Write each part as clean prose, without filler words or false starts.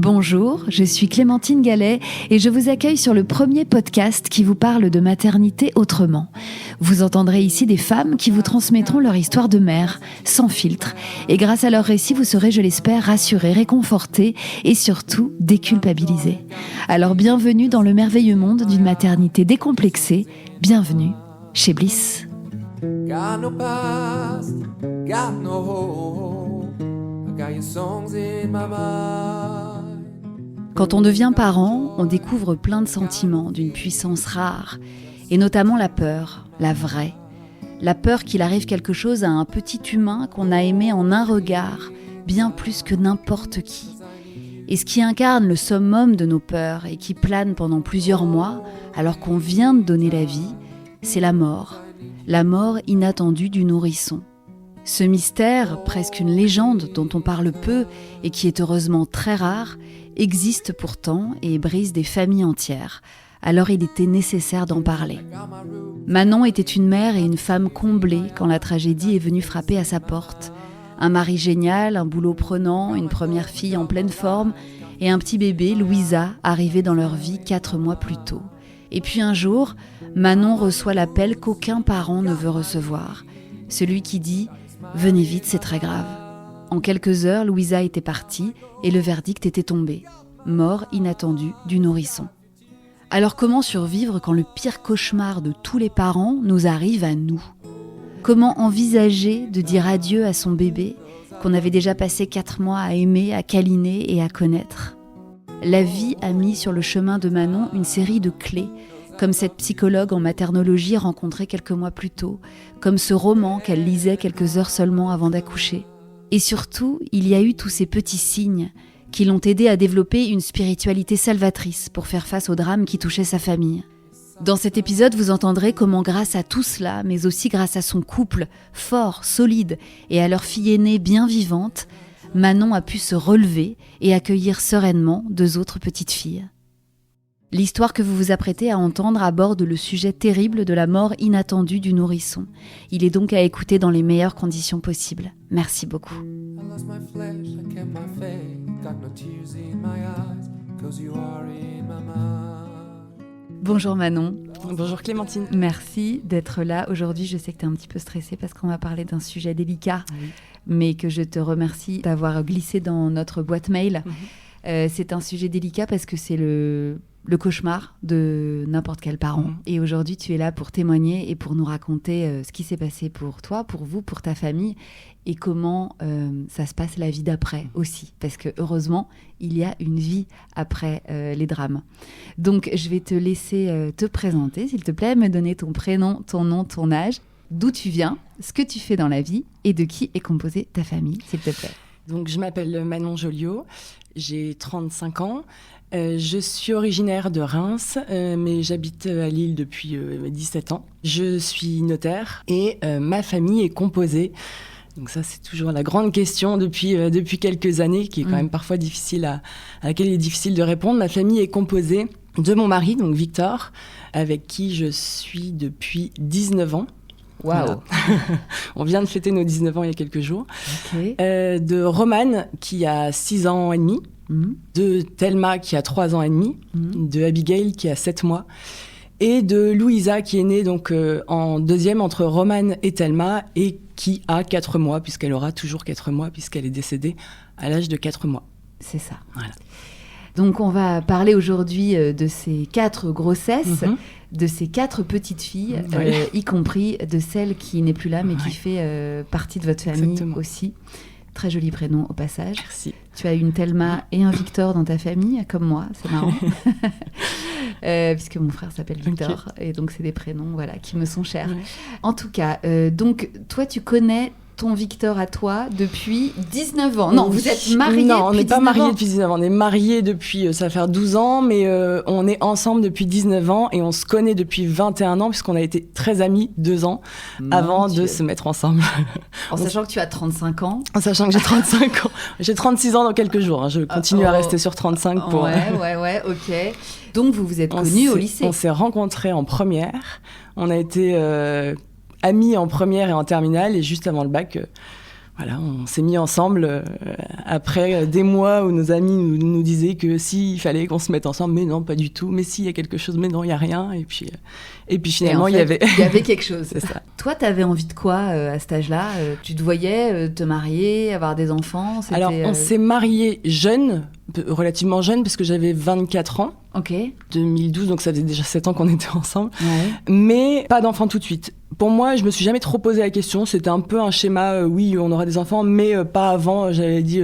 Bonjour, je suis Clémentine Gallet et je vous accueille sur le premier podcast qui vous parle de maternité autrement. Vous entendrez ici des femmes qui vous transmettront leur histoire de mère, sans filtre. Et grâce à leur récit, vous serez, je l'espère, rassurés, réconfortés et surtout déculpabilisés. Alors bienvenue dans le merveilleux monde d'une maternité décomplexée. Bienvenue chez Bliss. Got no past, got no hope. I got your songs in my mind. Quand on devient parent, on découvre plein de sentiments d'une puissance rare, et notamment la peur, la vraie. La peur qu'il arrive quelque chose à un petit humain qu'on a aimé en un regard, bien plus que n'importe qui. Et ce qui incarne le summum de nos peurs et qui plane pendant plusieurs mois, alors qu'on vient de donner la vie, c'est la mort inattendue du nourrisson. Ce mystère, presque une légende dont on parle peu et qui est heureusement très rare, existe pourtant et brise des familles entières. Alors il était nécessaire d'en parler. Manon était une mère et une femme comblée quand la tragédie est venue frapper à sa porte. Un mari génial, un boulot prenant, une première fille en pleine forme et un petit bébé, Louisa, arrivé dans leur vie 4 mois plus tôt. Et puis un jour, Manon reçoit l'appel qu'aucun parent ne veut recevoir. Celui qui dit « Venez vite, c'est très grave ». En quelques heures, Louisa était partie et le verdict était tombé. Mort inattendue du nourrisson. Alors comment survivre quand le pire cauchemar de tous les parents nous arrive à nous ? Comment envisager de dire adieu à son bébé qu'on avait déjà passé 4 mois à aimer, à câliner et à connaître ? La vie a mis sur le chemin de Manon une série de clés, comme cette psychologue en maternologie rencontrée quelques mois plus tôt, comme ce roman qu'elle lisait quelques heures seulement avant d'accoucher. Et surtout, il y a eu tous ces petits signes qui l'ont aidée à développer une spiritualité salvatrice pour faire face au drame qui touchait sa famille. Dans cet épisode, vous entendrez comment grâce à tout cela, mais aussi grâce à son couple fort, solide et à leur fille aînée bien vivante, Manon a pu se relever et accueillir sereinement 2 autres petites filles. L'histoire que vous vous apprêtez à entendre aborde le sujet terrible de la mort inattendue du nourrisson. Il est donc à écouter dans les meilleures conditions possibles. Merci beaucoup. Bonjour Manon. Bonjour Clémentine. Merci d'être là aujourd'hui. Je sais que tu es un petit peu stressée parce qu'on va parler d'un sujet délicat, mais que je te remercie d'avoir glissé dans notre boîte mail. C'est un sujet délicat parce que c'est le cauchemar de n'importe quel parent. Et aujourd'hui, tu es là pour témoigner et pour nous raconter ce qui s'est passé pour toi, pour vous, pour ta famille et comment ça se passe la vie d'après aussi. Parce que heureusement, il y a une vie après les drames. Donc, je vais te laisser te présenter, s'il te plaît, me donner ton prénom, ton nom, ton âge, d'où tu viens, ce que tu fais dans la vie et de qui est composée ta famille, s'il te plaît. Donc, je m'appelle Manon Joliot, j'ai 35 ans. Je suis originaire de Reims, mais j'habite à Lille depuis 17 ans. Je suis notaire et ma famille est composée. Donc ça, c'est toujours la grande question depuis quelques années, qui est quand même parfois difficile à laquelle il est difficile de répondre. Ma famille est composée de mon mari, donc Victor, avec qui je suis depuis 19 ans. Waouh. Voilà. On vient de fêter nos 19 ans il y a quelques jours. Okay. De Romane, qui a 6 ans et demi. De Thelma, qui a 3 ans et demi. De Abigail, qui a 7 mois. Et de Louisa, qui est née donc, en deuxième entre Romane et Thelma, et qui a 4 mois, puisqu'elle aura toujours 4 mois, puisqu'elle est décédée à l'âge de 4 mois. C'est ça. Voilà. Donc, on va parler aujourd'hui de ces 4 grossesses, de ces 4 petites filles, y compris de celle qui n'est plus là, mais qui fait partie de votre famille. Exactement. Aussi. Très joli prénom au passage. Merci. Tu as une Thelma et un Victor dans ta famille, comme moi, c'est marrant. Puisque mon frère s'appelle Victor, et donc c'est des prénoms qui me sont chers. Ouais. En tout cas, donc toi tu connais ton Victor à toi depuis 19 ans. Non, vous êtes mariés depuis 19 ans. Non, on n'est pas mariés depuis 19 ans. On est mariés depuis, ça va faire 12 ans, mais on est ensemble depuis 19 ans et on se connaît depuis 21 ans puisqu'on a été très amis 2 ans avant de se mettre ensemble. En sachant que tu as 35 ans. En sachant que j'ai 35 ans. J'ai 36 ans dans quelques jours. Je continue à rester sur 35 pour... Ouais, ok. Donc vous vous êtes connus au lycée. On s'est rencontrés en première. On a été... amis en première et en terminale, et juste avant le bac, Voilà, on s'est mis ensemble après des mois où nos amis nous disaient que si, il fallait qu'on se mette ensemble, mais non, pas du tout. Mais si, il y a quelque chose, mais non, il n'y a rien. Et puis finalement, il y avait quelque chose. C'est ça. Toi, tu avais envie de quoi à cet âge-là? Tu te voyais te marier, avoir des enfants? Alors, on s'est mariés jeunes, relativement jeunes, parce que j'avais 24 ans. Ok. 2012, donc ça faisait déjà 7 ans qu'on était ensemble. Ouais. Mais pas d'enfants tout de suite. Pour moi, je me suis jamais trop posé la question. C'était un peu un schéma, oui, on aura des enfants, mais pas avant, j'avais dit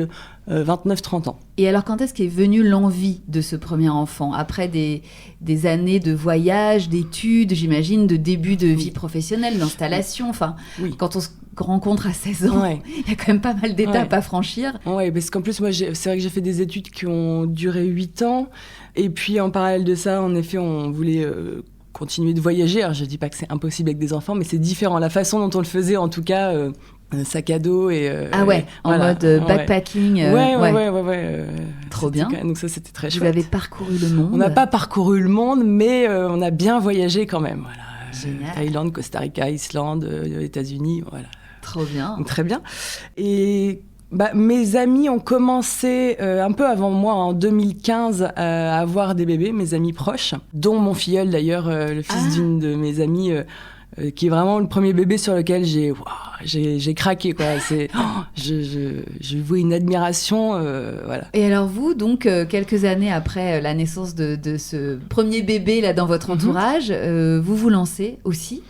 29-30 ans. Et alors, quand est-ce qu'est venue l'envie de ce premier enfant? Après des années de voyage, d'études, j'imagine, de début de vie professionnelle, d'installation. Enfin, quand on se rencontre à 16 ans, il y a quand même pas mal d'étapes à franchir. Oui, parce qu'en plus, moi, c'est vrai que j'ai fait des études qui ont duré 8 ans. Et puis, en parallèle de ça, en effet, on voulait continuer de voyager. Alors, je dis pas que c'est impossible avec des enfants, mais c'est différent. La façon dont on le faisait, en tout cas... sac à dos et en mode backpacking. Ouais. Trop bien. Donc ça, c'était très chouette. Vous avez parcouru le monde. On n'a pas parcouru le monde, mais on a bien voyagé quand même. Voilà. Génial. Thaïlande, Costa Rica, Islande, États-Unis, voilà. Trop bien. Donc, très bien. Et mes amis ont commencé un peu avant moi, en 2015, à avoir des bébés, mes amis proches, dont mon filleul d'ailleurs, le fils d'une de mes amies. Qui est vraiment le premier bébé sur lequel j'ai craqué, quoi. Je vois une admiration, voilà. Et alors vous, donc, quelques années après la naissance de ce premier bébé là dans votre entourage, vous vous lancez aussi?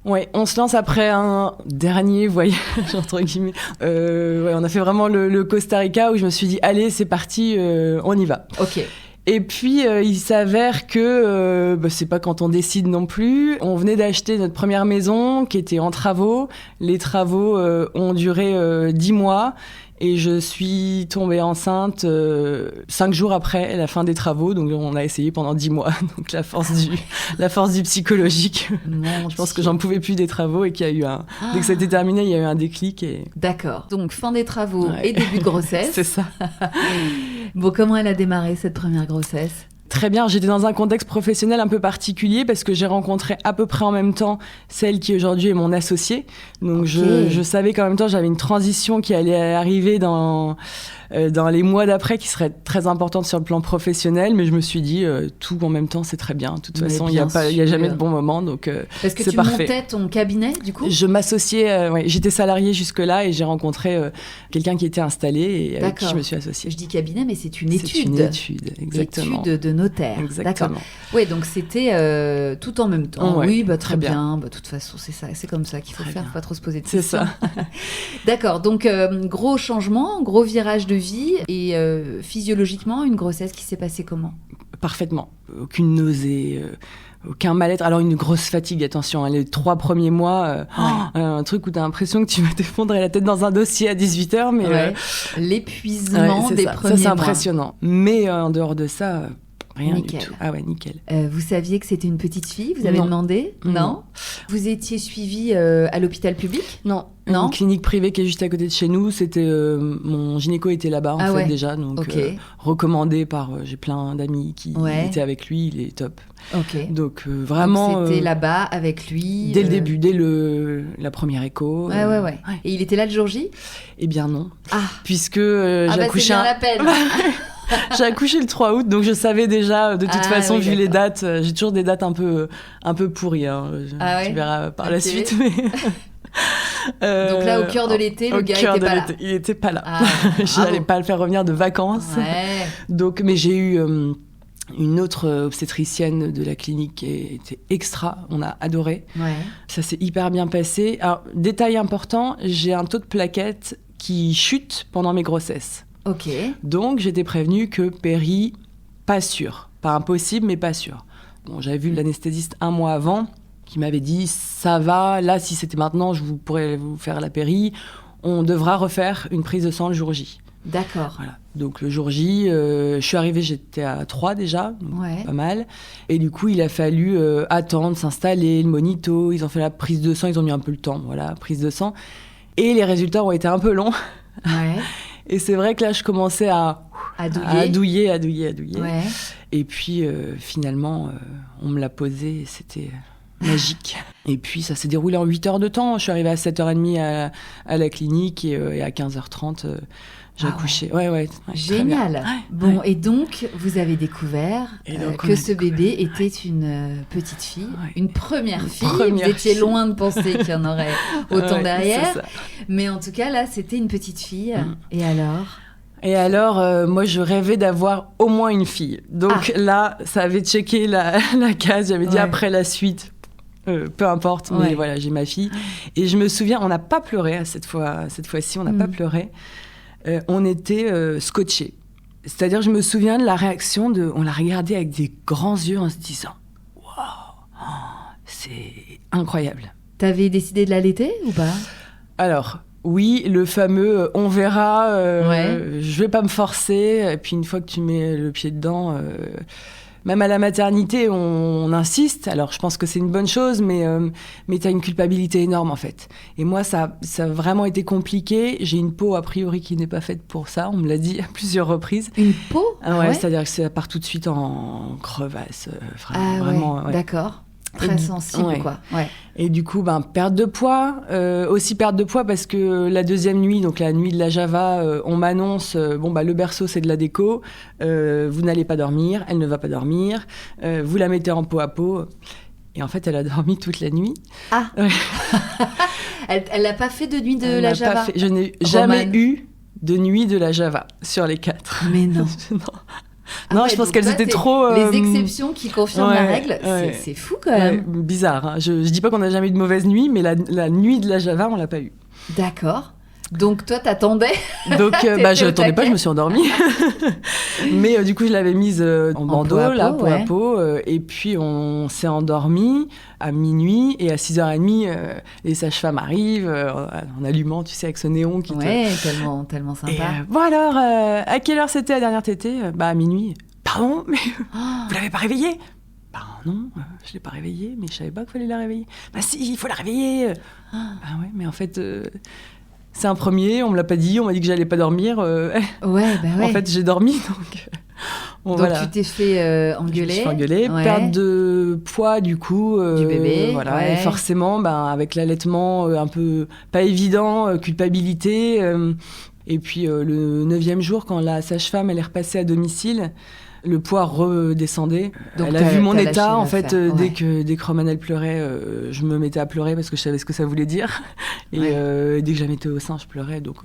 Ouais, on se lance après un dernier voyage, entre guillemets. On a fait vraiment le Costa Rica où je me suis dit, allez, c'est parti, on y va. Ok. Et puis, il s'avère que c'est pas quand on décide non plus. On venait d'acheter notre première maison qui était en travaux. Les travaux ont duré 10 mois. Et je suis tombée enceinte 5 jours après la fin des travaux. Donc, on a essayé pendant 10 mois. Donc, la force du psychologique. Je pense que j'en pouvais plus des travaux et qu'il y a eu dès que c'était terminé, il y a eu un déclic. D'accord. Donc, fin des travaux et début de grossesse. C'est ça. Bon, comment elle a démarré cette première grossesse ? Très bien, j'étais dans un contexte professionnel un peu particulier parce que j'ai rencontré à peu près en même temps celle qui aujourd'hui est mon associée. Donc je savais qu'en même temps j'avais une transition qui allait arriver dans les mois d'après qui serait très importante sur le plan professionnel, mais je me suis dit tout en même temps c'est très bien. De toute façon, il y a jamais de bon moment, donc parce que c'est parfait. Montais ton cabinet du coup ? Je m'associais, j'étais salariée jusque-là et j'ai rencontré quelqu'un qui était installé et avec qui je me suis associée. Je dis cabinet, mais c'est une étude. C'est une étude, exactement. Étude de notaire. Exactement. D'accord. Oui, donc c'était tout en même temps. Ouais, oui, très bien. De toute façon, c'est ça, c'est comme ça qu'il faut faire. Faut pas trop se poser de questions. C'est ça. D'accord. Donc gros changement, gros virage de vie et physiologiquement, une grossesse qui s'est passée comment ? Parfaitement. Aucune nausée. Aucun mal-être. Alors, une grosse fatigue, attention. Les 3 premiers mois, un truc où tu as l'impression que tu vas t'effondrer la tête dans un dossier à 18h. Mais, l'épuisement des premiers mois. Ça, c'est impressionnant. Mais en dehors de ça, rien nickel. du tout. Ah ouais, nickel. Vous saviez que c'était une petite fille ? Vous avez demandé ? Non. Vous étiez suivie à l'hôpital public ? Non. Une clinique privée qui est juste à côté de chez nous. C'était mon gynéco était là-bas en fait déjà, donc recommandé par. J'ai plein d'amis qui étaient avec lui. Il est top. Ok. Donc vraiment. Donc, c'était là-bas avec lui. Dès le début, dès la première écho. Ouais. Et il était là le jour J ? Eh bien non. Ah. Puisque j'ai accouché. C'est bien la peine. J'ai accouché le 3 août, donc je savais déjà, de toute façon, vu les dates, j'ai toujours des dates un peu pourries. Tu verras par la suite. Mais... donc là, au cœur de l'été, le gars était pas là. Il était pas là. Je n'allais pas le faire revenir de vacances. Ouais. Donc, mais j'ai eu une autre obstétricienne de la clinique qui était extra. On a adoré. Ouais. Ça s'est hyper bien passé. Alors, détail important, j'ai un taux de plaquettes qui chute pendant mes grossesses. Ok. Donc, j'étais prévenue que péri, pas sûr. Pas impossible, mais pas sûr. Bon, j'avais vu l'anesthésiste 1 mois avant, qui m'avait dit, ça va, là, si c'était maintenant, je pourrais vous faire la péri. On devra refaire une prise de sang le jour J. D'accord. Voilà. Donc, le jour J, je suis arrivée, j'étais à 3 déjà, donc pas mal. Et du coup, il a fallu attendre, s'installer, le monito. Ils ont fait la prise de sang, ils ont mis un peu le temps, voilà, prise de sang. Et les résultats ont été un peu longs. Ouais. Et c'est vrai que là, je commençais à douiller. Ouais. Et puis, finalement, on me l'a posé et c'était magique. Et puis ça s'est déroulé en 8 heures de temps. Je suis arrivée à 7h30 à la clinique et à 15h30, j'ai accouché. Ouais, génial. Bon, et donc vous avez découvert que ce bébé était une petite fille, une première fille. Vous étiez loin de penser qu'il y en aurait autant derrière. Mais en tout cas, là, c'était une petite fille. Et alors, moi, je rêvais d'avoir au moins une fille. Donc là, ça avait checké la case. J'avais dit après la suite. Peu importe, mais voilà, j'ai ma fille. Et je me souviens, on n'a pas pleuré cette fois-ci, on n'a pas pleuré. On était scotchés. C'est-à-dire, je me souviens de la réaction on l'a regardé avec des grands yeux en se disant « Waouh, c'est incroyable ». T'avais décidé de l'allaiter ou pas ? Alors, oui, le fameux on verra, je vais pas me forcer. Et puis une fois que tu mets le pied dedans... Même à la maternité, on insiste. Alors, je pense que c'est une bonne chose, mais t'as une culpabilité énorme, en fait. Et moi, ça a vraiment été compliqué. J'ai une peau, a priori, qui n'est pas faite pour ça. On me l'a dit à plusieurs reprises. Une peau ? Ouais, c'est-à-dire que ça part tout de suite en crevasse. Vraiment. D'accord. Très sensible, quoi. Ouais. Et du coup, perte de poids. Aussi perte de poids parce que la deuxième nuit, donc la nuit de la Java, on m'annonce, le berceau, c'est de la déco. Vous n'allez pas dormir. Elle ne va pas dormir. Vous la mettez en peau à peau. Et en fait, elle a dormi toute la nuit. Ah. Ouais. Elle n'a pas fait de nuit de la Java. Je n'ai jamais eu de nuit de la Java sur les 4. Mais non. Non, je pense qu'elles étaient trop... Les exceptions qui confirment la règle, c'est fou quand même. Bizarre. Hein. Je dis pas qu'on n'a jamais eu de mauvaise nuit, mais la nuit de la Java, on l'a pas eue. D'accord. Donc toi, t'attendais ? Donc je n'attendais pas, je me suis endormie. Mais du coup, je l'avais mise en bandeau, peau à peau. Et puis, on s'est endormi à minuit. Et à 6h30, les sages-femmes arrivent en allumant, tu sais, avec ce néon qui tellement sympa. Et alors, à quelle heure c'était la dernière tétée ? À minuit. Pardon, mais vous l'avez pas réveillée ? Non, je l'ai pas réveillée, mais je savais pas qu'il fallait la réveiller. Si, il faut la réveiller. Ouais, mais en fait... c'est un premier, on me l'a pas dit, on m'a dit que j'allais pas dormir. En fait, j'ai dormi, donc... Donc tu t'es fait engueuler. Je me suis fait engueuler, perte de poids du coup. Du bébé. Et forcément, avec l'allaitement un peu pas évident, culpabilité. Et puis le 9e jour, quand la sage-femme elle est repassée à domicile, le poids redescendait. Donc elle a vu mon état, en fait, dès que Roman elle pleurait, je me mettais à pleurer parce que je savais ce que ça voulait dire. Et dès que je la mettais au sein, je pleurais, donc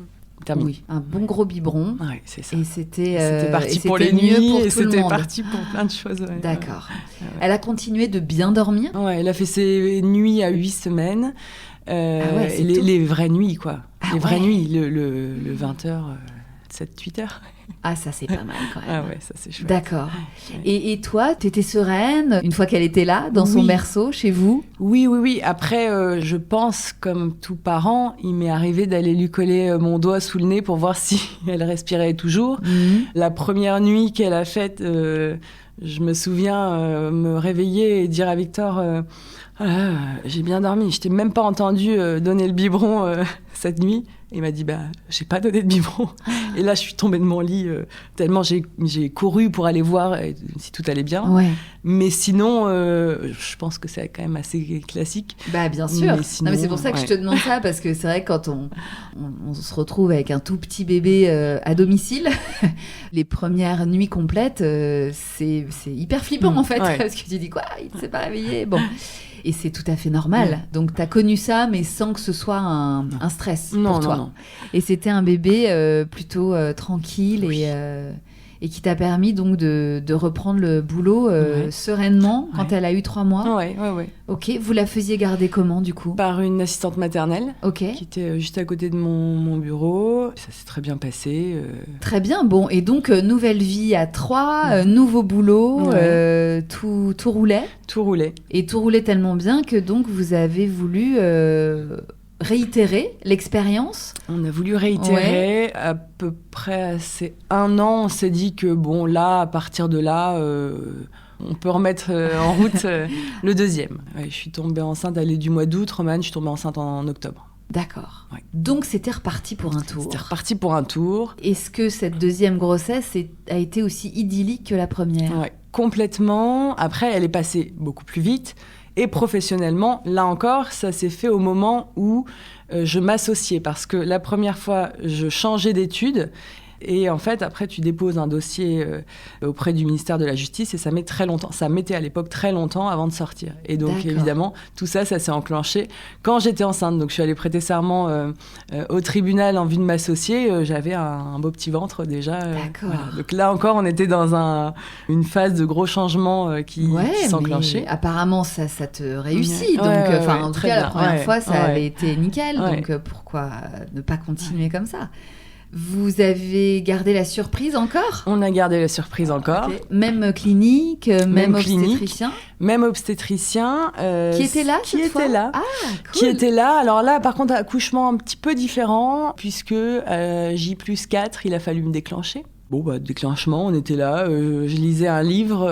terminé. Oui, un bon gros biberon. Ouais, c'est ça. Et c'était parti pour les nuits, et c'était parti pour plein de choses. Ouais. D'accord. Elle a continué de bien dormir ? Ouais, elle a fait ses nuits à 8 semaines. Les vraies nuits, quoi. Les vraies nuits, le 20h, 7-8h. Ah, ça, c'est pas mal, quand même. Ah ouais, ça, c'est chouette. D'accord. Et toi, t'étais sereine une fois qu'elle était là, dans son berceau, chez vous ? Oui. Après, je pense, comme tout parent, il m'est arrivé d'aller lui coller mon doigt sous le nez pour voir si elle respirait toujours. La première nuit qu'elle a faite, je me souviens me réveiller et dire à Victor... j'ai bien dormi. Je t'ai même pas entendu donner le biberon cette nuit. Il m'a dit, j'ai pas donné de biberon. Et là, je suis tombée de mon lit tellement j'ai couru pour aller voir si tout allait bien. Ouais. Mais sinon, je pense que c'est quand même assez classique. Bien sûr. Sinon, non, mais c'est pour ça que je te demande ça, parce que c'est vrai que quand on se retrouve avec un tout petit bébé à domicile, les premières nuits complètes, c'est hyper flippant en fait, parce que tu dis quoi, il ne s'est pas réveillé. Bon. Et c'est tout à fait normal. Donc, tu as connu ça, mais sans que ce soit un stress pour toi. Non. Et c'était un bébé plutôt tranquille et qui t'a permis donc de reprendre le boulot sereinement quand elle a eu 3 mois. Ouais. Ok, vous la faisiez garder comment du coup ? Par une assistante maternelle qui était juste à côté de mon bureau. Ça s'est très bien passé. Très bien, bon. Et donc, nouvelle vie à 3, nouveau boulot, tout roulait ? Tout roulait. Et tout roulait tellement bien que donc vous avez voulu... réitérer l'expérience ? On a voulu réitérer à peu près c'est 1 an. On s'est dit que là, à partir de là, on peut remettre en route le 2e. Je suis tombée enceinte, elle est du mois d'août. Romane, je suis tombée enceinte en octobre. D'accord. Donc c'était reparti pour un tour. C'était reparti pour un tour. Est-ce que cette 2e grossesse a été aussi idyllique que la première ? Ouais, complètement. Après, elle est passée beaucoup plus vite. Et professionnellement, là encore, ça s'est fait au moment où je m'associais. Parce que la première fois, je changeais d'études. Et en fait, après, tu déposes un dossier auprès du ministère de la Justice et ça met très longtemps. Ça mettait à l'époque très longtemps avant de sortir. Et donc, D'accord. évidemment, tout ça, ça s'est enclenché quand j'étais enceinte. Donc, je suis allée prêter serment au tribunal en vue de m'associer. J'avais un beau petit ventre déjà. D'accord. Voilà. Donc là encore, on était dans une phase de gros changements qui s'enclenchaient. Mais apparemment, ça te réussit. Ouais. Donc, Ouais, ouais, en tout très cas, la bien. première Ouais. fois, ça Ouais. avait été nickel. Ouais. Donc, pourquoi ne pas continuer comme ça? Vous avez gardé la surprise encore? On a gardé la surprise encore. Ok. Même clinique, même clinique. obstétricien? Même obstétricien. Qui était là Qui cette était fois? là. Ah, cool. Qui était là. Alors là, par contre, accouchement un petit peu différent, puisque J+4, il a fallu me déclencher. Bon, déclenchement, on était là. Je lisais un livre,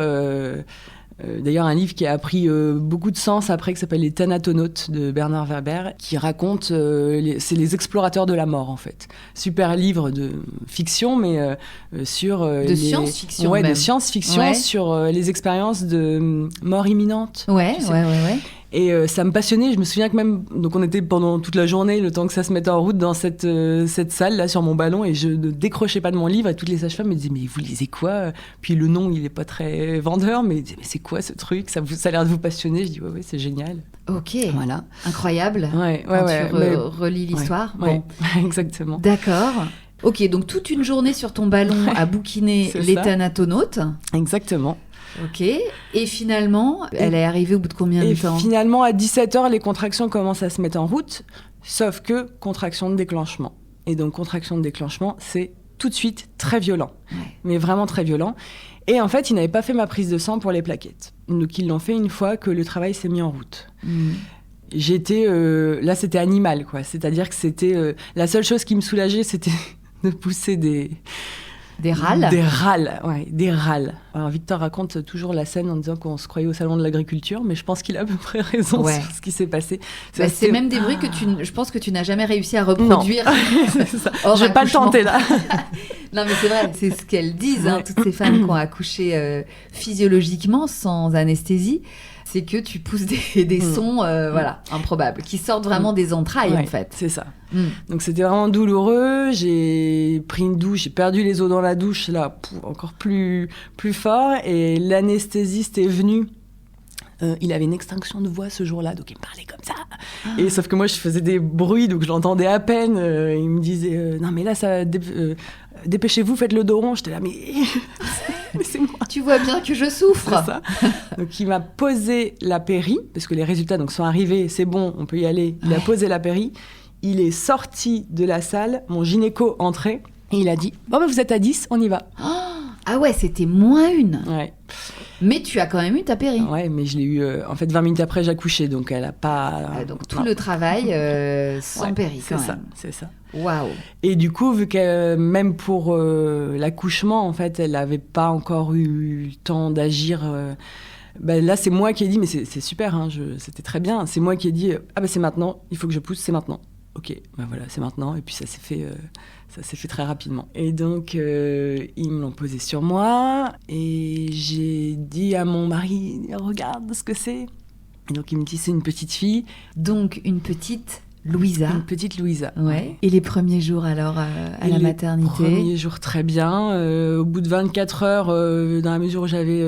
d'ailleurs un livre qui a pris beaucoup de sens après, qui s'appelle Les Thanatonautes de Bernard Werber, qui raconte, c'est les explorateurs de la mort, en fait. Super livre de fiction, mais sur... De science-fiction Ouais, même. de science-fiction, Ouais. sur les expériences de mort imminente. Ouais, Tu sais. ouais. Et ça me passionnait. Je me souviens que même, donc on était pendant toute la journée, le temps que ça se mette en route dans cette salle là sur mon ballon, et je ne décrochais pas de mon livre. Et toutes les sages-femmes me disaient mais vous lisez quoi? Puis le nom il est pas très vendeur, mais ils disaient mais c'est quoi ce truc? Ça a l'air de vous passionner. Je dis ouais c'est génial. Ok. Voilà. Incroyable. Ouais Quand tu mais- relis l'histoire. Ouais, Bon. exactement. D'accord. Ok, donc toute une journée sur ton ballon à bouquiner C'est les ça. Thanatonautes. Exactement. Ok. Et finalement, elle est arrivée au bout de combien de Et temps? finalement à 17h les contractions commencent à se mettre en route, sauf que contraction de déclenchement. Et donc contraction de déclenchement, c'est tout de suite très violent. Ouais. Mais vraiment très violent. Et en fait, ils n'avaient pas fait ma prise de sang pour les plaquettes. Donc, ils l'ont fait une fois que le travail s'est mis en route. Mm. J'étais... là, c'était animal, quoi. C'est-à-dire que c'était... la seule chose qui me soulageait, c'était de pousser des râles? Des râles, ouais, des râles. Alors, Victor raconte toujours la scène en disant qu'on se croyait au salon de l'agriculture, mais je pense qu'il a à peu près raison Ouais. sur ce qui s'est passé. Bah, c'est c'était- même des bruits que je pense que tu n'as jamais réussi à reproduire. C'est ça. hors Je vais pas le accouchement. tenter, là. Non, mais c'est vrai, c'est ce qu'elles disent, hein, Ouais. toutes ces femmes qui ont accouché physiologiquement, sans anesthésie. C'est que tu pousses des sons voilà, improbables, qui sortent vraiment des entrailles, Ouais, en fait. c'est ça. Mm. Donc c'était vraiment douloureux. J'ai pris une douche, j'ai perdu les os dans la douche, là, encore plus fort. Et l'anesthésiste est venu. Il avait une extinction de voix ce jour-là, donc il me parlait comme ça. Et sauf que moi, je faisais des bruits, donc je l'entendais à peine. Il me disait non, mais là, dépêchez-vous, faites le dos rond. J'étais là, mais c'est moi. Tu vois bien que je souffre. C'est ça. Donc il m'a posé la péri, parce que les résultats donc, sont arrivés, c'est bon, on peut y aller. Il a posé la péri. Il est sorti de la salle, mon gynéco entrait, et il a dit bon, vous êtes à 10, on y va. Ah ouais, c'était -1. Ouais. Mais tu as quand même eu ta péri. Ouais, mais je l'ai eu, en fait, 20 minutes après, j'accouchais, donc elle a pas. Donc tout non. le travail sans Ouais, péri, c'est quand ça, même. c'est ça. Waouh. Et du coup, vu que même pour l'accouchement, en fait, elle n'avait pas encore eu le temps d'agir. Là, c'est moi qui ai dit, mais c'est super, hein, c'était très bien. C'est moi qui ai dit, c'est maintenant, il faut que je pousse, c'est maintenant. Ok, voilà, c'est maintenant. Et puis ça s'est fait très rapidement. Et donc, ils me l'ont posé sur moi. Et j'ai dit à mon mari, regarde ce que c'est. Et donc, il me dit, c'est une petite fille. Donc une petite Louisa. Une petite Louisa. Ouais. Et les premiers jours alors à la maternité? Premier jour très bien. Au bout de 24 heures, dans la mesure où j'avais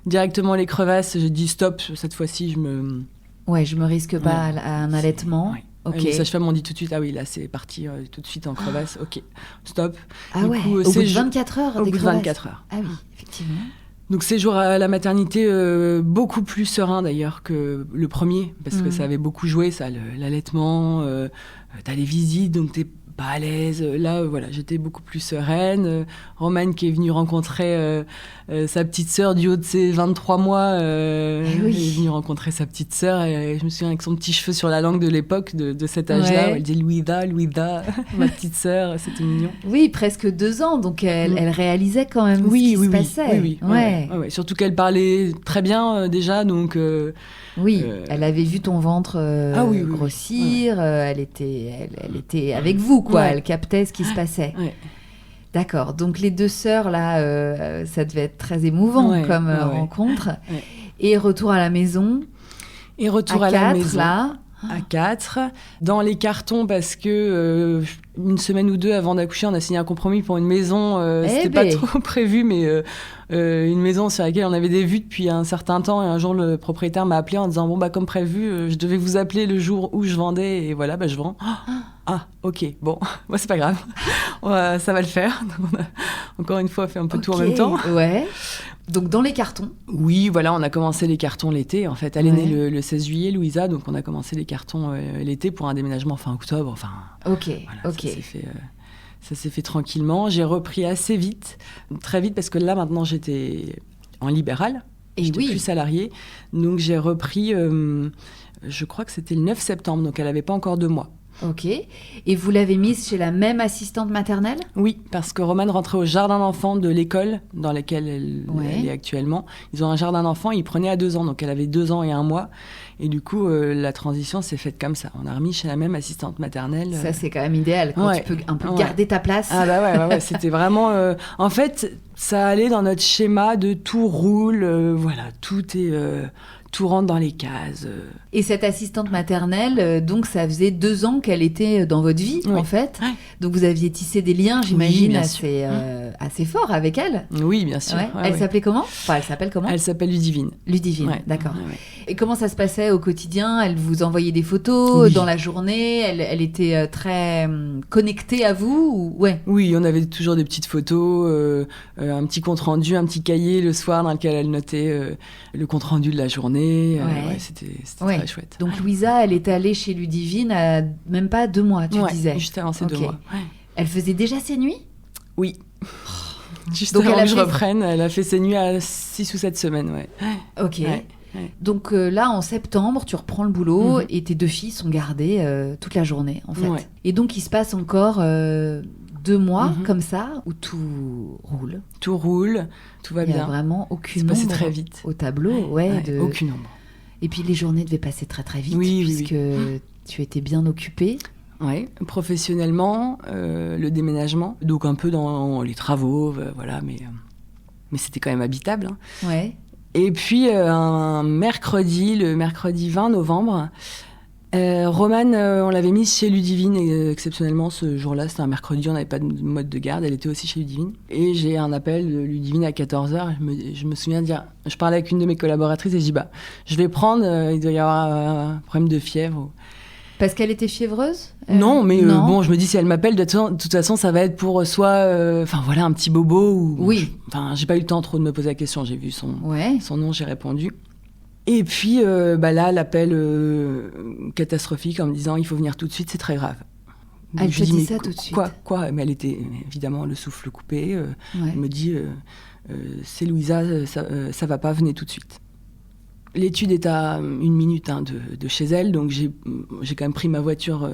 directement les crevasses, j'ai dit stop, cette fois-ci je me... Ouais, je me risque pas Ouais. à un allaitement. Ouais. Ok. Les sages-femmes m'ont dit tout de suite, ah oui, là c'est parti tout de suite en crevasse, ok, stop. Ah Du ouais, coup, au bout de séjour- 24 heures Au des bout de crevasses. 24 heures. Ah oui, effectivement. Donc séjour à la maternité, beaucoup plus serein d'ailleurs que le premier, parce que ça avait beaucoup joué, ça, l'allaitement, t'as les visites, donc t'es pas à l'aise. Là, voilà, j'étais beaucoup plus sereine. Romane qui est venue rencontrer sa petite sœur du haut de ses 23 mois, oui. est venue rencontrer sa petite sœur, et je me souviens avec son petit cheveu sur la langue de l'époque, de cet âge-là, Ouais. où elle dit Louisa, ma petite sœur, c'était mignon. Oui, presque 2 ans, donc elle réalisait quand même ce qui se passait. Oui. Ouais. Ouais. Surtout qu'elle parlait très bien déjà, donc... Oui, elle avait vu ton ventre oui. grossir, elle était avec vous, quoi. Ouais. Elle captait ce qui se passait. Ouais. D'accord, donc les deux sœurs, là, ça devait être très émouvant Ouais, comme ouais. rencontre. Ouais. Et retour à la maison. Et retour à à la 4, maison. là. À 4. Dans les cartons, parce que une semaine ou deux avant d'accoucher, on a signé un compromis pour une maison. C'était pas trop prévu, mais une maison sur laquelle on avait des vues depuis un certain temps. Et un jour, le propriétaire m'a appelé en disant bon, comme prévu, je devais vous appeler le jour où je vendais. Et voilà, je vends. Ah, ok, bon, moi c'est pas grave, ça va le faire. Donc on a encore une fois fait un peu tout en même temps. Ouais. Donc dans les cartons. Oui, voilà, on a commencé les cartons l'été. En fait, elle est née le 16 juillet, Louisa, donc on a commencé les cartons l'été pour un déménagement fin octobre. Enfin, ok. Ça s'est fait tranquillement. J'ai repris assez vite, très vite, parce que là maintenant j'étais en libéral. Et j'étais plus salariée, donc j'ai repris. Je crois que c'était le 9 septembre, donc elle avait pas encore 2 mois. Ok. Et vous l'avez mise chez la même assistante maternelle ? Oui, parce que Romane rentrait au jardin d'enfants de l'école dans laquelle elle est actuellement. Ils ont un jardin d'enfants, ils prenaient à 2 ans, donc elle avait 2 ans et 1 mois. Et du coup, la transition s'est faite comme ça. On a remis chez la même assistante maternelle. Ça, c'est quand même idéal, quand tu peux un peu garder ta place. Ah bah ouais, c'était vraiment... En fait, ça allait dans notre schéma de tout roule, voilà, tout est... tout rentre dans les cases. Et cette assistante maternelle, donc ça faisait 2 ans qu'elle était dans votre vie, en fait. Ouais. Donc vous aviez tissé des liens, j'imagine, assez forts avec elle. Oui, bien sûr. Ouais. Elle s'appelait comment ? Enfin, elle s'appelle comment ? Elle s'appelle Ludivine. Ludivine, d'accord. Ouais. Et comment ça se passait au quotidien ? Elle vous envoyait des photos dans la journée ? Elle était très connectée à vous ou... Oui, on avait toujours des petites photos, un petit compte-rendu, un petit cahier le soir dans lequel elle notait le compte-rendu de la journée. C'était très chouette. Donc Louisa, elle était allée chez Ludivine à même pas 2 mois, tu disais. Juste avant ces 2 mois. Ouais. Elle faisait déjà ses nuits ? Oui. Juste donc avant que je reprenne, elle a fait ses nuits à 6 ou 7 semaines, Ok. Ouais. Donc là, en septembre, tu reprends le boulot et tes 2 filles sont gardées toute la journée, en fait. Ouais. Et donc, il se passe encore 2 mois comme ça, où tout roule. Tout roule, tout va bien. Il n'y a vraiment aucune ombre très vite. Au tableau. Aucune ombre. Et puis, les journées devaient passer très très vite, puisque tu étais bien occupée. Oui, professionnellement, le déménagement, donc un peu dans les travaux, voilà, mais c'était quand même habitable. Hein. Ouais. Et puis, un mercredi, le mercredi 20 novembre, Romane, on l'avait mise chez Ludivine, exceptionnellement, ce jour-là, c'était un mercredi, on n'avait pas de mode de garde, elle était aussi chez Ludivine. Et j'ai un appel de Ludivine à 14h, je me souviens de dire, je parlais avec une de mes collaboratrices et je dis, je vais prendre, il doit y avoir un problème de fièvre. Parce qu'elle était fiévreuse ? Non, mais bon, je me dis, si elle m'appelle, de toute façon, ça va être pour soit, un petit bobo ou... Oui. J'ai pas eu le temps trop de me poser la question, j'ai vu son nom, j'ai répondu. Et puis, là, l'appel catastrophique en me disant, il faut venir tout de suite, c'est très grave. Donc, elle te dit ça tout de suite ? Quoi ? Mais elle était, évidemment, le souffle coupé. Elle me dit, c'est Louisa, ça va pas, venez tout de suite. L'étude est à 1 minute de chez elle, donc j'ai quand même pris ma voiture.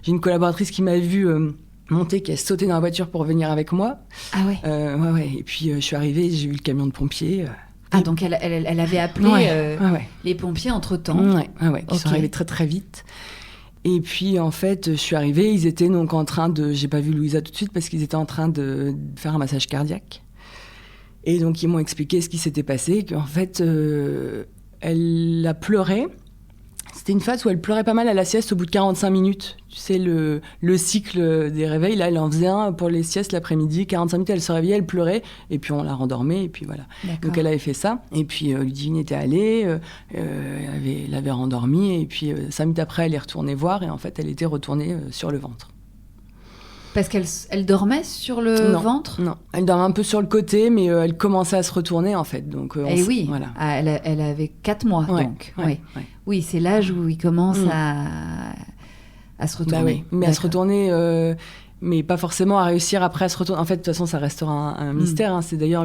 J'ai une collaboratrice qui m'a vue monter, qui a sauté dans la voiture pour venir avec moi. Ah ouais. Ouais. Et puis je suis arrivée, j'ai vu le camion de pompiers. Donc elle avait appelé les pompiers entre-temps. Ouais, qui sont arrivés très très vite. Et puis en fait, je suis arrivée, ils étaient donc en train de... J'ai pas vu Louisa tout de suite parce qu'ils étaient en train de faire un massage cardiaque. Et donc ils m'ont expliqué ce qui s'était passé, qu'en fait... Elle a pleuré. C'était une phase où elle pleurait pas mal à la sieste au bout de 45 minutes. Tu sais, le cycle des réveils, là, elle en faisait un pour les siestes l'après-midi. 45 minutes, elle se réveillait, elle pleurait. Et puis, on la rendormait. Et puis, voilà. D'accord. Donc, elle avait fait ça. Et puis, Ludivine était allée. Elle l'avait rendormie. Et puis, 5 minutes après, elle est retournée voir. Et en fait, elle était retournée sur le ventre. Parce qu'elle dormait sur le ventre ? Non, elle dormait un peu sur le côté, mais elle commençait à se retourner, en fait. Donc, voilà. Elle avait 4 mois, donc. Ouais. Oui, c'est l'âge où il commence à se retourner. Bah oui, mais à se retourner, mais pas forcément à réussir après à se retourner. En fait, de toute façon, ça restera un mystère. Hein. C'est d'ailleurs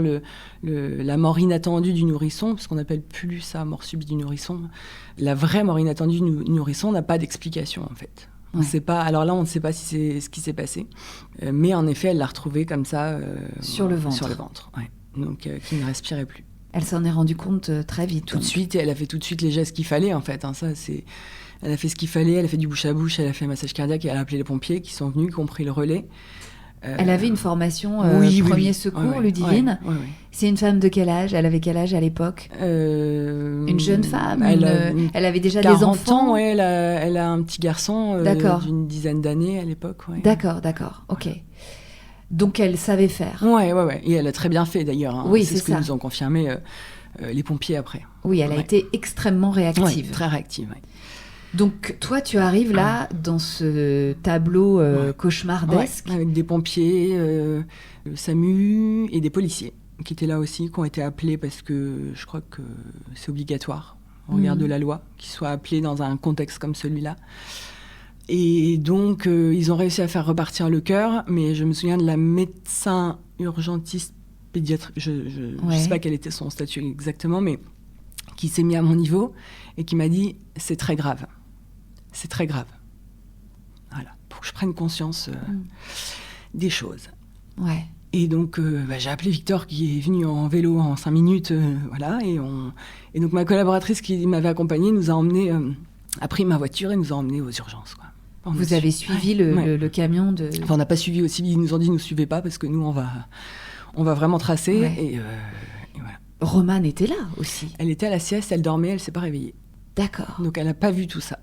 la mort inattendue du nourrisson, parce qu'on n'appelle plus ça mort subite du nourrisson. La vraie mort inattendue du nourrisson n'a pas d'explication, en fait. On sait pas. Alors là, on ne sait pas si c'est ce qui s'est passé, mais en effet, elle l'a retrouvé comme ça sur le ventre. Sur le ventre, ouais. Donc qui ne respirait plus. Elle s'en est rendue compte très vite. Tout de suite, et elle a fait tout de suite les gestes qu'il fallait en fait. Hein, elle a fait ce qu'il fallait. Elle a fait du bouche à bouche, elle a fait un massage cardiaque et elle a appelé les pompiers qui sont venus, qui ont pris le relais. Elle avait une formation oui, premier secours, Ludivine. Oui. C'est une femme de quel âge ? Elle avait quel âge à l'époque ? Une jeune femme ? Elle avait déjà des enfants ? Ans, ouais, elle a un petit garçon d'une dizaine d'années à l'époque. Ouais. D'accord, ok. Donc elle savait faire. Ouais. Et elle a très bien fait d'ailleurs. Hein. Oui, c'est ce que nous ont confirmé les pompiers après. Oui, elle a été extrêmement réactive. Ouais, très réactive, ouais. Donc, toi, tu arrives là, dans ce tableau cauchemardesque. Ouais, avec des pompiers, le SAMU et des policiers qui étaient là aussi, qui ont été appelés parce que je crois que c'est obligatoire, au regard de la loi, qu'ils soient appelés dans un contexte comme celui-là. Et donc, ils ont réussi à faire repartir le cœur, mais je me souviens de la médecin urgentiste pédiatre, je ne sais pas quel était son statut exactement, mais qui s'est mis à mon niveau et qui m'a dit « c'est très grave ». C'est très grave. Voilà, pour que je prenne conscience des choses. Ouais. Et donc, j'ai appelé Victor qui est venu en vélo en 5 minutes. Voilà, et donc ma collaboratrice qui m'avait accompagnée nous a emmenés, a pris ma voiture et nous a emmenés aux urgences. Quoi. Vous avez suivi le camion de... Enfin, on n'a pas suivi aussi, ils nous ont dit ne suivez pas parce que nous, on va vraiment tracer. Ouais. Et voilà. Romane était là aussi. Elle était à la sieste, elle dormait, elle s'est pas réveillée. D'accord. Donc elle n'a pas vu tout ça.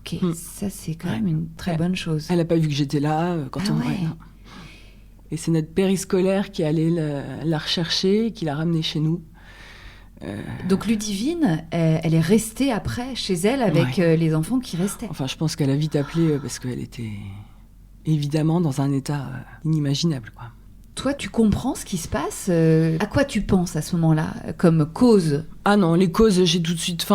Ok, ça c'est quand même une très bonne chose. Elle n'a pas vu que j'étais là quand on... Ouais. Et c'est notre périscolaire qui allait la rechercher, qui l'a ramenée chez nous. Donc Ludivine, elle est restée après chez elle avec les enfants qui restaient. Enfin, je pense qu'elle a vite appelé parce qu'elle était évidemment dans un état inimaginable, quoi. Toi, tu comprends ce qui se passe ? À quoi tu penses à ce moment-là comme cause ? Ah non, les causes, j'ai tout de suite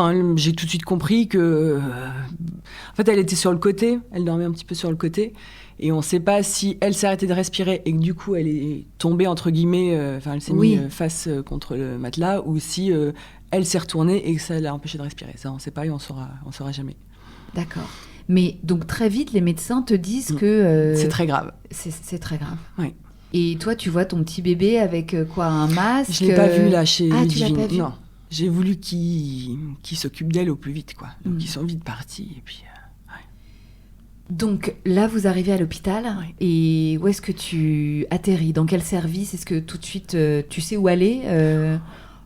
compris que... en fait, elle était sur le côté, elle dormait un petit peu sur le côté, et on ne sait pas si elle s'est arrêtée de respirer et que du coup, elle est tombée, entre guillemets, elle s'est mise face contre le matelas, ou si elle s'est retournée et que ça l'a empêchée de respirer. Ça, on ne sait pas et on saura jamais. D'accord. Mais donc, très vite, les médecins te disent que... c'est très grave. C'est très grave. Oui. Et toi, tu vois ton petit bébé avec un masque. Je l'ai pas vu là chez Ludivine. Tu l'as pas vu ? Non. J'ai voulu qu'il s'occupe d'elle au plus vite, quoi. Donc ils sont vite partis et puis. Donc là, vous arrivez à l'hôpital et où est-ce que tu atterris ? Dans quel service ? Est-ce que tout de suite tu sais où aller ?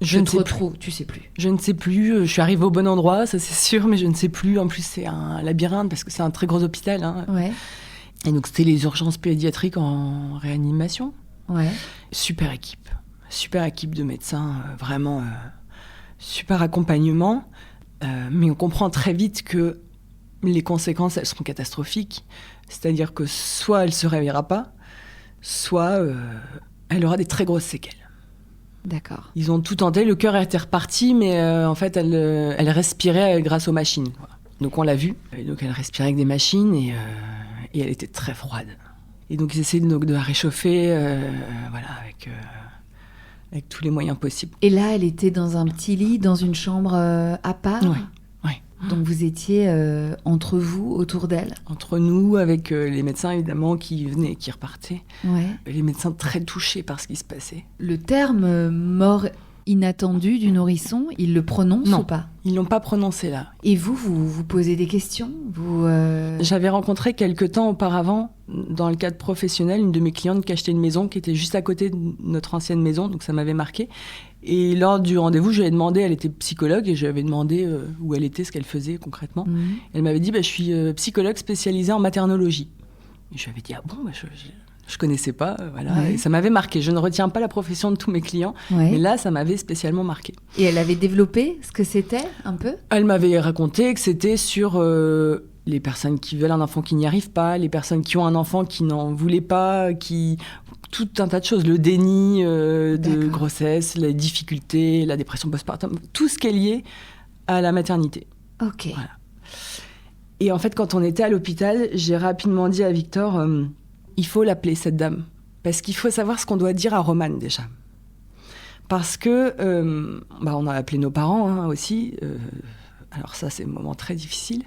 Je ne sais plus. Tu sais plus. Je ne sais plus. Je suis arrivée au bon endroit, ça c'est sûr, mais je ne sais plus. En plus, c'est un labyrinthe parce que c'est un très gros hôpital. Hein. Ouais. Et donc, c'était les urgences pédiatriques en réanimation. Ouais. Super équipe de médecins, vraiment super accompagnement. Mais on comprend très vite que les conséquences, elles seront catastrophiques. C'est-à-dire que soit elle ne se réveillera pas, soit elle aura des très grosses séquelles. D'accord. Ils ont tout tenté, le cœur était reparti, mais en fait, elle respirait grâce aux machines, quoi. Donc on l'a vu. Et donc elle respirait avec des machines et elle était très froide. Et donc ils essayaient de la réchauffer, voilà, avec tous les moyens possibles. Et là, elle était dans un petit lit, dans une chambre à part. Oui. Donc vous étiez entre vous, autour d'elle. Entre nous, avec les médecins évidemment qui venaient et qui repartaient. Ouais. Les médecins très touchés par ce qui se passait. Le terme mort inattendue du nourrisson, il le prononce ou pas ? Ils l'ont pas prononcé là. Et vous posez des questions ? J'avais rencontré quelque temps auparavant, dans le cadre professionnel, une de mes clientes qui achetait une maison qui était juste à côté de notre ancienne maison, donc ça m'avait marqué. Et lors du rendez-vous, je lui avais demandé, elle était psychologue, et je lui avais demandé où elle était, ce qu'elle faisait concrètement. Elle m'avait dit, je suis psychologue spécialisée en maternologie. Et je lui avais dit, ah bon, je connaissais pas, voilà. Ouais. Et ça m'avait marqué. Je ne retiens pas la profession de tous mes clients, mais là, ça m'avait spécialement marqué. Et elle avait développé ce que c'était, un peu ? Elle m'avait raconté que c'était sur les personnes qui veulent un enfant qui n'y arrivent pas, les personnes qui ont un enfant qui n'en voulaient pas, tout un tas de choses, le déni de grossesse, les difficultés, la dépression postpartum, tout ce qui est lié à la maternité. Ok. Voilà. Et en fait, quand on était à l'hôpital, j'ai rapidement dit à Victor, il faut l'appeler cette dame, parce qu'il faut savoir ce qu'on doit dire à Romane déjà. Parce que, on a appelé nos parents aussi, alors ça c'est un moment très difficile,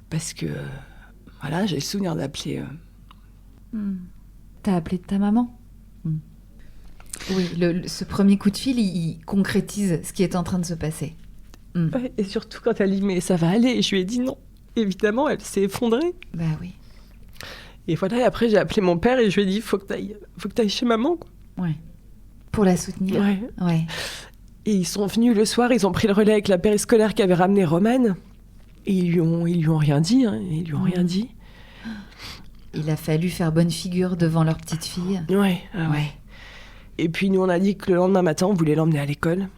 parce que, voilà, j'ai le souvenir d'appeler... T'as appelé ta maman ? Oui, ce premier coup de fil, il concrétise ce qui est en train de se passer. Ouais, et surtout quand elle dit « mais ça va aller », et je lui ai dit non. Évidemment, elle s'est effondrée. Bah oui. Et voilà, et après j'ai appelé mon père et je lui ai dit, faut que t'ailles chez maman, quoi. Ouais. Pour la soutenir. Ouais. Et ils sont venus le soir, ils ont pris le relais avec la périscolaire qui avait ramené Romane. Et ils lui ont rien dit, hein. Ils lui ont rien dit. Il a fallu faire bonne figure devant leur petite fille. Ouais. Et puis nous on a dit que le lendemain matin on voulait l'emmener à l'école.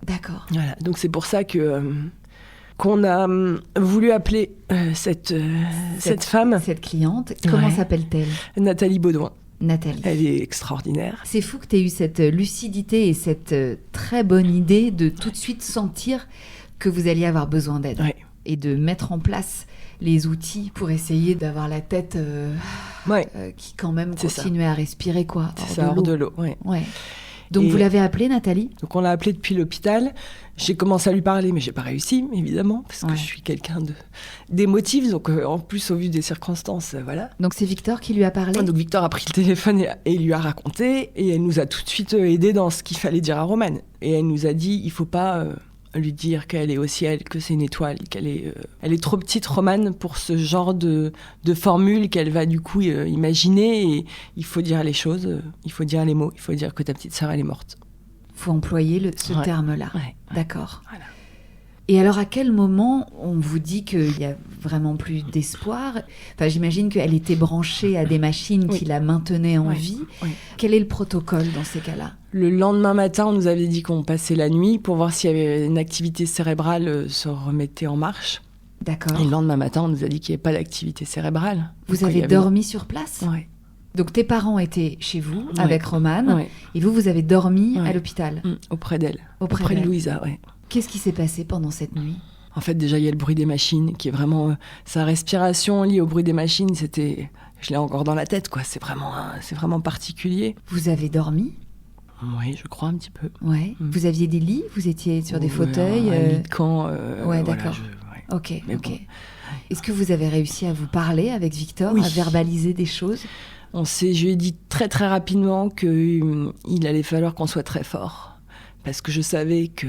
D'accord. Voilà, donc c'est pour ça qu'on a voulu appeler cette femme. Cette cliente, comment s'appelle-t-elle ? Nathalie Baudouin. Nathalie. Elle est extraordinaire. C'est fou que tu aies eu cette lucidité et cette très bonne idée de tout de suite sentir que vous alliez avoir besoin d'aide. Ouais. Et de mettre en place les outils pour essayer d'avoir la tête qui quand même continuait à respirer, quoi. C'est ça, hors de l'eau. Ouais. Donc vous l'avez appelée, Nathalie ? Donc on l'a appelée depuis l'hôpital. J'ai commencé à lui parler, mais j'ai pas réussi, évidemment, parce que je suis quelqu'un d'émotif. Donc en plus, au vu des circonstances, voilà. Donc c'est Victor qui lui a parlé ? Donc Victor a pris le téléphone et lui a raconté. Et elle nous a tout de suite aidé dans ce qu'il fallait dire à Romane. Et elle nous a dit, il faut pas lui dire qu'elle est au ciel, que c'est une étoile, elle est trop petite, Romane, pour ce genre de formule qu'elle va du coup imaginer. Et il faut dire les choses, il faut dire les mots, il faut dire que ta petite sœur, elle est morte. Il faut employer ce terme-là. Ouais. D'accord. Voilà. Et alors, à quel moment on vous dit qu'il n'y a vraiment plus d'espoir ? Enfin, j'imagine qu'elle était branchée à des machines qui la maintenaient en vie. Oui. Quel est le protocole dans ces cas-là ? Le lendemain matin, on nous avait dit qu'on passait la nuit pour voir s'il y avait une activité cérébrale se remettait en marche. D'accord. Et le lendemain matin, on nous a dit qu'il n'y avait pas d'activité cérébrale. Vous avez dormi sur place ? Oui. Donc tes parents étaient chez vous avec Romane et vous avez dormi à l'hôpital ? Auprès d'elle. Auprès de Louisa, oui. Qu'est-ce qui s'est passé pendant cette nuit ? En fait, déjà, il y a le bruit des machines qui est vraiment... sa respiration liée au bruit des machines, c'était... Je l'ai encore dans la tête, quoi. C'est vraiment particulier. Vous avez dormi ? Oui, je crois un petit peu. Ouais. Vous aviez des lits ? Vous étiez sur des fauteuils Un lit de camp. d'accord. Voilà, Ok. Bon. Est-ce que vous avez réussi à vous parler avec Victor, à verbaliser des choses ? Je lui ai dit très très rapidement qu'il allait falloir qu'on soit très fort. Parce que je savais que,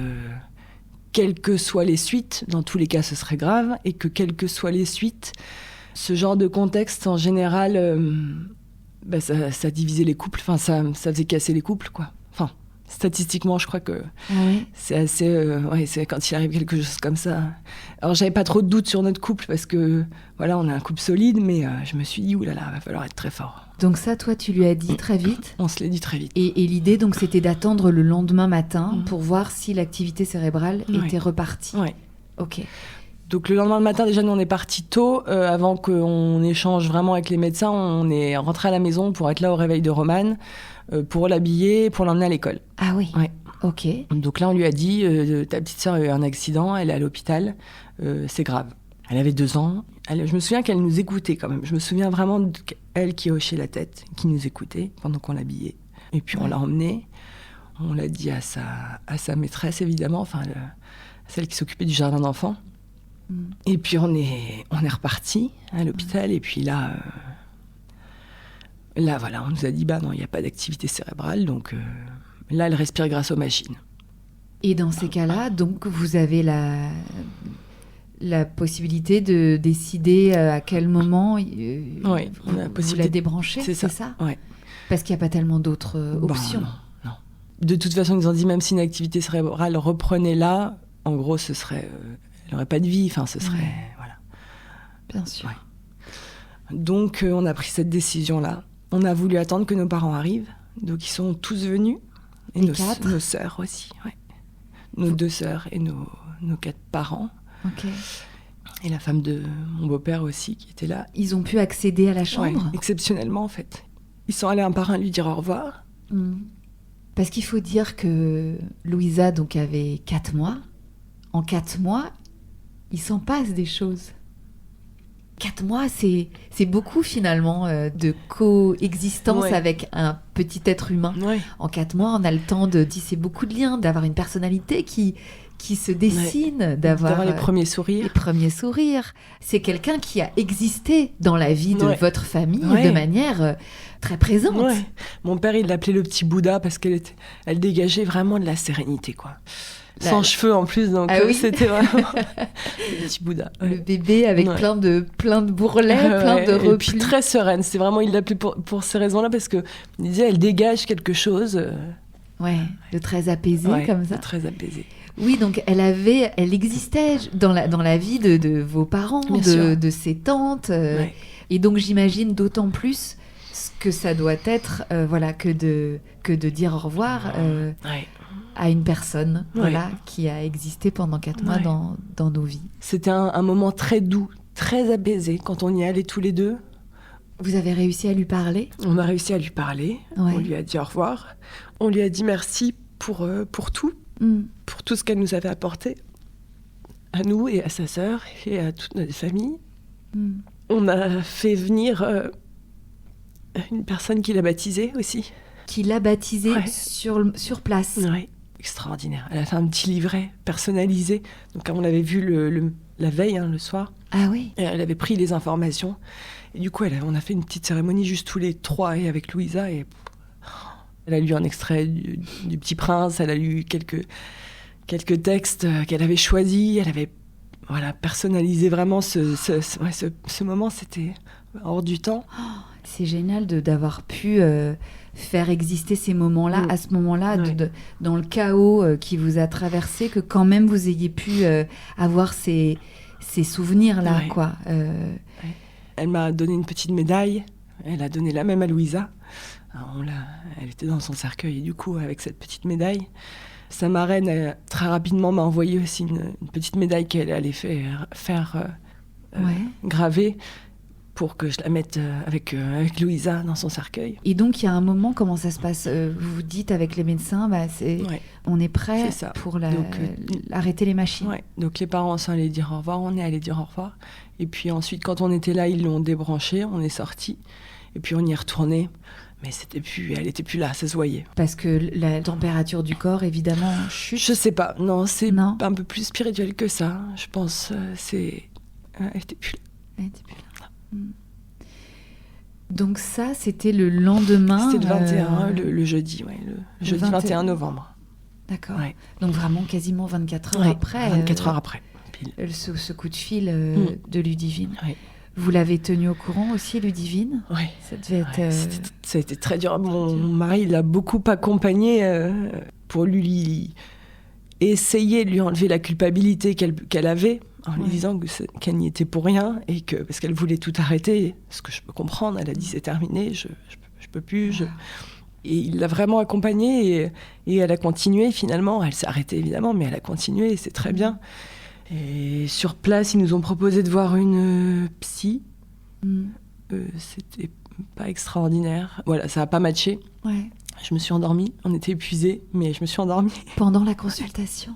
quelles que soient les suites, dans tous les cas ce serait grave, et que quelles que soient les suites, ce genre de contexte en général, ça divisait les couples, enfin ça faisait casser les couples, quoi. Enfin, statistiquement, je crois que c'est assez... c'est quand il arrive quelque chose comme ça. Alors, j'avais pas trop de doutes sur notre couple, parce que, voilà, on a un couple solide, mais je me suis dit, oulala, va falloir être très fort. Donc ça, toi, tu lui as dit très vite ? On se l'est dit très vite. Et l'idée, donc, c'était d'attendre le lendemain matin pour voir si l'activité cérébrale était repartie. Oui. Ok. Donc le lendemain matin, déjà, nous, on est partis tôt. Avant qu'on échange vraiment avec les médecins, on est rentré à la maison pour être là au réveil de Romane, pour l'habiller, pour l'emmener à l'école. Ah oui. Ouais. Ok. Donc là, on lui a dit, ta petite sœur a eu un accident, elle est à l'hôpital, c'est grave. Elle avait 2 ans. Je me souviens qu'elle nous écoutait quand même. Je me souviens vraiment d'elle qui hochait la tête, qui nous écoutait pendant qu'on l'habillait. Et puis on l'a emmenée. On l'a dit à sa maîtresse, évidemment, enfin celle qui s'occupait du jardin d'enfants. Et puis on est reparti à l'hôpital. Et puis là, voilà, on nous a dit, non, il n'y a pas d'activité cérébrale. Donc là, elle respire grâce aux machines. Et dans ces cas-là, donc, vous avez la possibilité de décider à quel moment vous la débranchez, c'est ça ouais. Parce qu'il n'y a pas tellement d'autres options. Non. De toute façon, ils nous ont dit, même si une activité cérébrale reprenait là, en gros, ce serait... elle n'aurait pas de vie, enfin, ce serait... Voilà. Bien sûr. Ouais. Donc, on a pris cette décision-là. On a voulu attendre que nos parents arrivent. Donc, ils sont tous venus. Et nos sœurs aussi, ouais. Nos 2 sœurs et nos 4 parents. Ok. Et la femme de mon beau-père aussi, qui était là. Ils ont pu accéder à la chambre ? Ouais, exceptionnellement, en fait. Ils sont allés un par un lui dire au revoir. Parce qu'il faut dire que Louisa donc avait 4 mois. En 4 mois, il s'en passe des choses. 4 mois, c'est beaucoup finalement de coexistence avec un petit être humain. Ouais. En 4 mois, on a le temps de tisser beaucoup de liens, d'avoir une personnalité qui se dessine, d'avoir les premiers sourires. Les premiers sourires. C'est quelqu'un qui a existé dans la vie de votre famille de manière très présente. Ouais. Mon père, il l'appelait le petit Bouddha parce elle dégageait vraiment de la sérénité, quoi. sans cheveux en plus, donc oui. c'était vraiment le petit Bouddha. Le bébé avec plein de bourrelets, plein de replis. Et puis très sereine. C'est vraiment, il l'appelait pour ces raisons-là, parce que il disait, elle dégage quelque chose. De très apaisé comme ça. De très apaisé. Oui, donc elle existait dans la vie de vos parents, de ses tantes. Et donc j'imagine d'autant plus ce que ça doit être, que de dire au revoir à une personne, qui a existé pendant 4 mois dans nos vies. C'était un moment très doux, très apaisé quand on y allait tous les deux. Vous avez réussi à lui parler ? On a réussi à lui parler. On lui a dit au revoir. On lui a dit merci pour tout, pour tout ce qu'elle nous avait apporté, à nous et à sa sœur et à toute notre famille. On a fait venir une personne qui l'a baptisée aussi. Qui l'a baptisée sur place. Oui, extraordinaire. Elle a fait un petit livret personnalisé. Donc on l'avait vu la veille, le soir. Ah oui. Et elle avait pris les informations. Et du coup, on a fait une petite cérémonie juste tous les 3 et avec Louisa. Et elle a lu un extrait du Petit Prince. Elle a lu quelques textes qu'elle avait choisis. Elle avait personnalisé vraiment ce moment. C'était hors du temps. C'est génial d'avoir pu faire exister ces moments-là, à ce moment-là, dans le chaos qui vous a traversé, que quand même vous ayez pu avoir ces souvenirs-là, quoi. Elle m'a donné une petite médaille. Elle a donné la même à Louisa. Elle était dans son cercueil, et du coup, avec cette petite médaille, sa marraine, très rapidement, m'a envoyé aussi une petite médaille qu'elle allait faire graver pour que je la mette avec Louisa dans son cercueil. Et donc, il y a un moment, comment ça se passe ? Vous vous dites avec les médecins, on est prêt pour arrêter les machines. Ouais. Donc, les parents sont allés dire au revoir, on est allés dire au revoir. Et puis ensuite, quand on était là, ils l'ont débranché, on est sortis. Et puis, on y est retourné. Mais elle était plus là, ça se voyait. Parce que la température du corps, évidemment, chute. Je sais pas, non, c'est un peu plus spirituel que ça. Je pense, elle était plus là. Elle était plus là. Donc ça, c'était le lendemain. C'était le 21, le jeudi, le jeudi 21 novembre. D'accord. Ouais. Donc vraiment quasiment 24 heures après. 24 heures après. Pile. Ce coup de fil de Ludivine. Oui. Vous l'avez tenu au courant aussi, Ludivine ? Oui. Ça devait être... Ça a été très dur. Mon mari l'a beaucoup accompagné pour lui essayer de lui enlever la culpabilité qu'elle avait, en lui disant qu'elle n'y était pour rien, et parce qu'elle voulait tout arrêter, ce que je peux comprendre. Elle a dit c'est terminé, je peux plus. Et il l'a vraiment accompagnée, et elle a continué finalement. Elle s'est arrêtée évidemment, mais elle a continué, et c'est très bien. Et sur place, ils nous ont proposé de voir une psy. C'était pas extraordinaire. Voilà, ça a pas matché. Ouais. Je me suis endormie. On était épuisés, mais je me suis endormie. Pendant la consultation.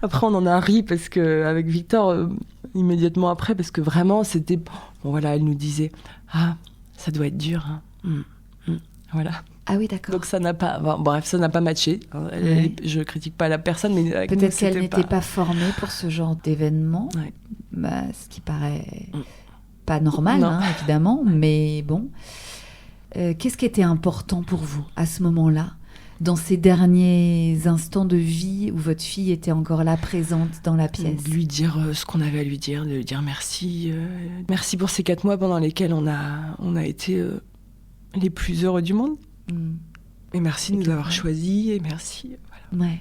Après, on en a ri parce que avec Victor, immédiatement après, parce que vraiment, c'était... elle nous disait « Ah, ça doit être dur. Hein. Voilà. Ah oui, d'accord. Donc ça n'a pas... ça n'a pas matché. Je critique pas la personne, mais... Peut-être qu'elle n'était pas formée pour ce genre d'événement. Ouais. Ce qui paraît pas normal, évidemment, mais bon... qu'est-ce qui était important pour vous à ce moment-là, dans ces derniers instants de vie où votre fille était encore là, présente dans la pièce ? De lui dire ce qu'on avait à lui dire, de lui dire merci. Merci pour ces 4 mois pendant lesquels on a été les plus heureux du monde. Et merci de nous avoir choisis, et merci. Voilà. Ouais.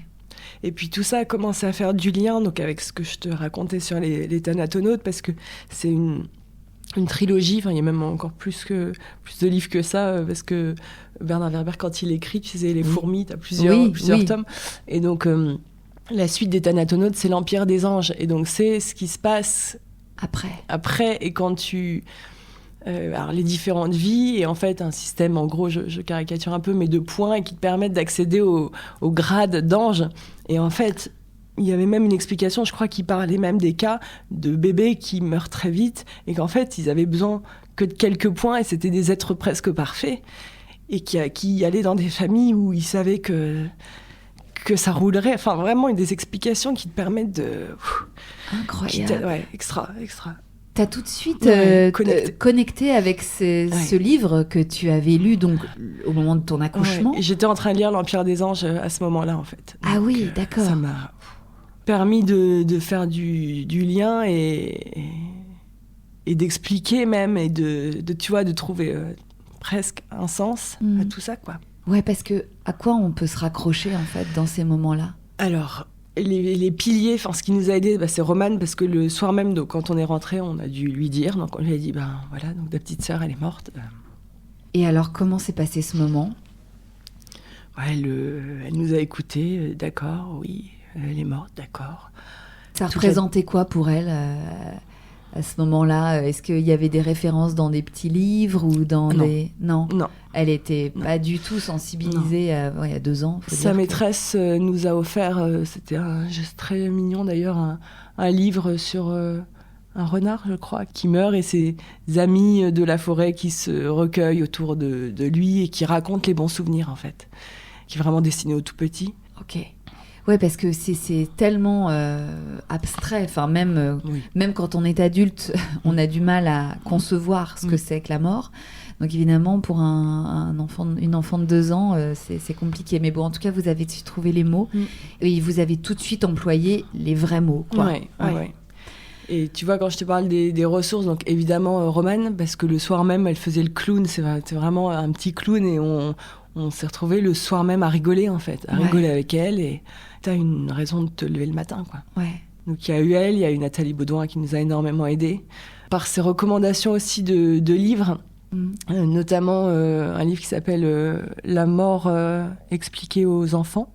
Et puis tout ça a commencé à faire du lien, donc avec ce que je te racontais sur les Thanatonautes, parce que c'est une trilogie. Il y a même encore plus de livres que ça, parce que Bernard Werber, quand il écrit, tu sais, les fourmis, tu as plusieurs tomes. Et donc, la suite des Thanatonautes, c'est l'Empire des Anges. Et donc, c'est ce qui se passe après, et quand tu... alors, les différentes vies, et en fait, un système, en gros, je caricature un peu, mais de points, et qui te permettent d'accéder au grade d'ange. Et en fait... Il y avait même une explication, je crois, qui parlait même des cas de bébés qui meurent très vite, et qu'en fait, ils avaient besoin que de quelques points, et c'était des êtres presque parfaits, et qui allaient dans des familles où ils savaient que ça roulerait. Enfin, vraiment, des explications qui te permettent de... Incroyable. Extra. T'as tout de suite connecté avec ce livre que tu avais lu donc au moment de ton accouchement. Et j'étais en train de lire l'Empire des Anges à ce moment-là, en fait. Donc, oui, d'accord. Ça m'a... permis de faire du lien et d'expliquer même et tu vois, de trouver presque un sens à tout ça, quoi. Ouais, parce que à quoi on peut se raccrocher en fait dans ces moments-là? Alors, les piliers, ce qui nous a aidés, c'est Romane, parce que le soir même, donc, quand on est rentré, on a dû lui dire, donc on lui a dit, voilà, donc ta petite sœur, elle est morte. Et alors, comment s'est passé ce moment? Ouais, elle nous a écoutés, d'accord, oui, elle est morte, d'accord. Ça représentait quoi pour elle à ce moment-là? Est-ce qu'il y avait des références dans des petits livres ou dans des... Non. Elle était pas du tout sensibilisée il y a 2 ans. Sa maîtresse nous a offert, c'était un geste très mignon d'ailleurs, un livre sur un renard, je crois, qui meurt et ses amis de la forêt qui se recueillent autour de lui et qui racontent les bons souvenirs, en fait, qui est vraiment destiné aux tout petits. Ok. Ouais, parce que c'est tellement abstrait. Enfin, même quand on est adulte, on a du mal à concevoir ce que c'est que la mort. Donc évidemment, pour une enfant de 2 ans, c'est compliqué. Mais bon, en tout cas, vous avez su trouver les mots et vous avez tout de suite employé les vrais mots, quoi. Ouais. Et tu vois, quand je te parle des ressources, donc évidemment Romane, parce que le soir même, elle faisait le clown. C'est vraiment un petit clown et on s'est retrouvés le soir même à rigoler, en fait, rigoler avec elle. Et t'as une raison de te lever le matin, quoi. Ouais. Donc il y a eu elle, il y a eu Nathalie Baudouin qui nous a énormément aidés. Par ses recommandations aussi de livres, notamment un livre qui s'appelle La mort expliquée aux enfants,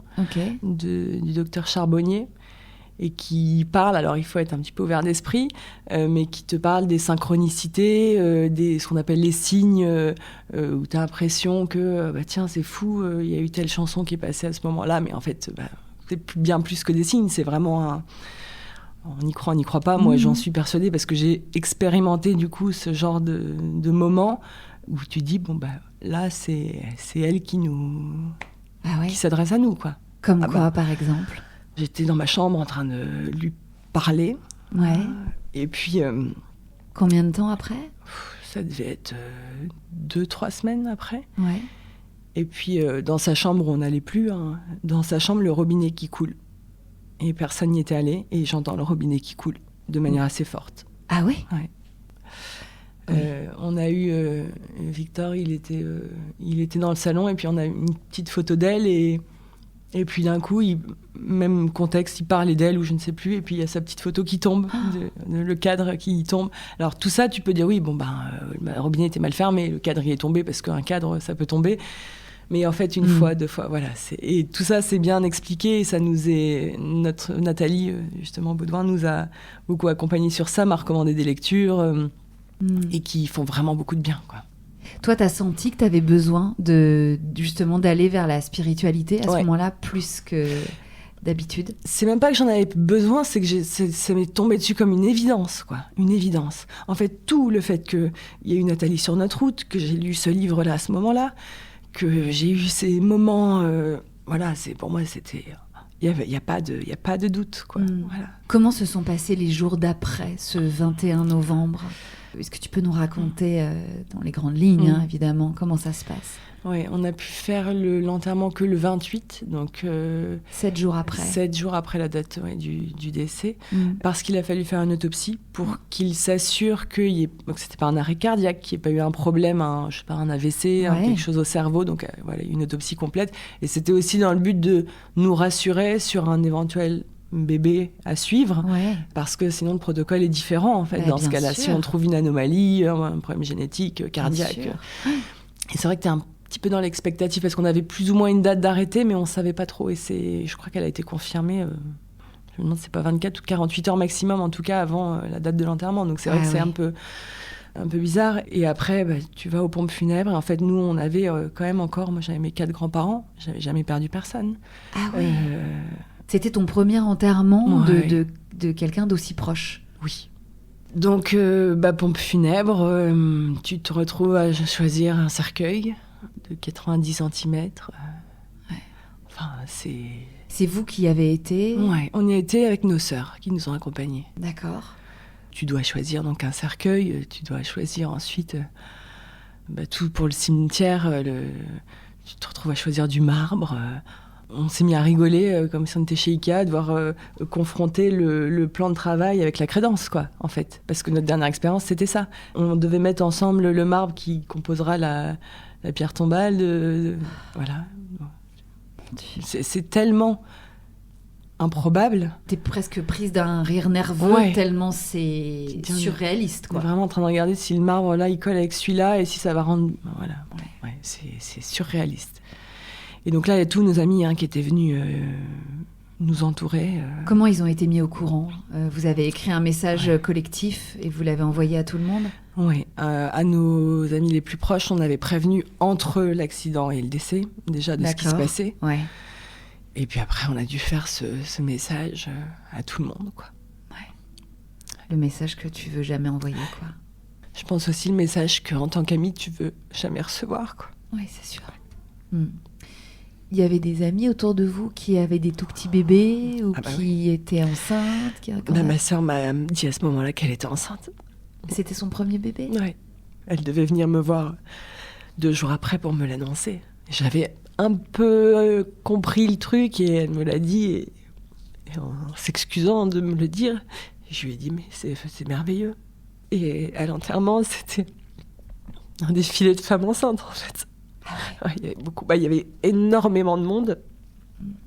du docteur Charbonnier, et qui parle, alors il faut être un petit peu ouvert d'esprit, mais qui te parle des synchronicités, ce qu'on appelle les signes, où tu as l'impression que, tiens, c'est fou, il y a eu telle chanson qui est passée à ce moment-là, mais en fait, c'est bien plus que des signes, c'est vraiment on y croit, on n'y croit pas. Moi, j'en suis persuadée parce que j'ai expérimenté du coup ce genre de moment où tu dis, là, c'est elle qui s'adresse à nous, quoi. Comme quoi, par exemple? J'étais dans ma chambre en train de lui parler. Ouais. Et puis... combien de temps après? Ça devait être 2-3 semaines après. Ouais. Et puis, dans sa chambre, on n'allait plus. Dans sa chambre, le robinet qui coule. Et personne n'y était allé. Et j'entends le robinet qui coule de manière assez forte. Ah oui? Ouais. On a eu... Victor, il était dans le salon. Et puis, on a eu une petite photo d'elle. Et puis d'un coup, même contexte, il parlait d'elle ou je ne sais plus, et puis il y a sa petite photo qui tombe, le cadre qui tombe. Alors tout ça, tu peux dire oui, le robinet était mal fermé, le cadre y est tombé parce qu'un cadre, ça peut tomber. Mais en fait, une fois, 2 fois, voilà. Et tout ça, c'est bien expliqué. Et ça notre Nathalie, justement, Baudouin, nous a beaucoup accompagnés sur ça, m'a recommandé des lectures et qui font vraiment beaucoup de bien, quoi. Toi, t'as senti que t'avais besoin justement d'aller vers la spiritualité à ce moment-là, plus que d'habitude? C'est même pas que j'en avais besoin, c'est que ça m'est tombé dessus comme une évidence, quoi. Une évidence. En fait, tout le fait qu'il y ait eu Nathalie sur notre route, que j'ai lu ce livre-là à ce moment-là, que j'ai eu ces moments... pour moi, c'était... Il n'y a pas de doute, quoi. Voilà. Comment se sont passés les jours d'après, ce 21 novembre? Est-ce que tu peux nous raconter, dans les grandes lignes, évidemment, comment ça se passe? Oui, on a pu faire l'enterrement que le 28, donc... 7 jours après. 7 jours après la date du décès, parce qu'il a fallu faire une autopsie pour qu'il s'assure que c'était pas un arrêt cardiaque, qu'il n'y ait pas eu un problème, un AVC, quelque chose au cerveau, donc une autopsie complète. Et c'était aussi dans le but de nous rassurer sur un éventuel bébé à suivre, parce que sinon le protocole est différent, en fait, dans ce cas-là. Si on trouve une anomalie, un problème génétique, cardiaque. Et c'est vrai que t'es un petit peu dans l'expectative, parce qu'on avait plus ou moins une date d'arrêté, mais on savait pas trop. Et je crois qu'elle a été confirmée, je me demande si c'est pas 24 ou 48 heures maximum, en tout cas avant la date de l'enterrement. Donc c'est vrai que c'est un peu bizarre. Et après, tu vas aux pompes funèbres. Et en fait, nous, on avait quand même encore... Moi, j'avais mes 4 grands-parents. J'avais jamais perdu personne. Ah oui. C'était ton premier enterrement de quelqu'un d'aussi proche? Oui. Donc, pompes funèbres, tu te retrouves à choisir un cercueil de 90 cm. Enfin, c'est... C'est vous qui y avez été? Ouais, on y a été avec nos sœurs qui nous ont accompagnés. D'accord. Tu dois choisir donc un cercueil, tu dois choisir ensuite tout pour le cimetière. Tu te retrouves à choisir du marbre. On s'est mis à rigoler comme si on était chez Ikea, à devoir confronter le plan de travail avec la crédence, quoi, en fait. Parce que notre dernière expérience, c'était ça. On devait mettre ensemble le marbre qui composera la pierre tombale. Voilà. C'est tellement improbable. T'es presque prise d'un rire nerveux, tellement c'est bien surréaliste, quoi. On est vraiment en train de regarder si le marbre, là, il colle avec celui-là et si ça va rendre... Voilà. Ouais, c'est surréaliste. Et donc là, il y a tous nos amis qui étaient venus nous entourer. Comment ils ont été mis au courant ? Vous avez écrit un message collectif et vous l'avez envoyé à tout le monde ? Oui, à nos amis les plus proches, on avait prévenu entre l'accident et le décès, déjà de ce qui se passait. Ouais. Et puis après, on a dû faire ce message à tout le monde, quoi. Ouais. Le message que tu veux jamais envoyer, quoi. Je pense aussi le message qu'en tant qu'ami, tu veux jamais recevoir, quoi. Oui, c'est sûr. Il y avait des amis autour de vous qui avaient des tout petits bébés ou qui étaient enceintes Ma sœur m'a dit à ce moment-là qu'elle était enceinte. C'était son premier bébé ? Oui. Elle devait venir me voir 2 jours après pour me l'annoncer. J'avais un peu compris le truc et elle me l'a dit et en s'excusant de me le dire, je lui ai dit mais c'est merveilleux. Et à l'enterrement, c'était un défilé de femmes enceintes en fait. Ouais, il y avait beaucoup, il y avait énormément de monde.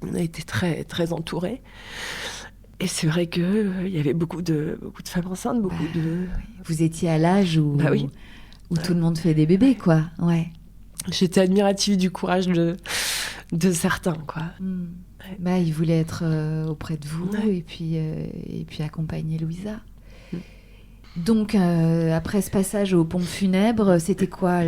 On a été très très entourés. Et c'est vrai qu'il y avait beaucoup de femmes enceintes, beaucoup de... Vous étiez à l'âge où tout le monde fait des bébés, quoi. Ouais. J'étais admirative du courage de certains, quoi. Ils voulaient être auprès de vous et puis accompagner Louisa. Donc, après ce passage aux pompes funèbres, c'était quoi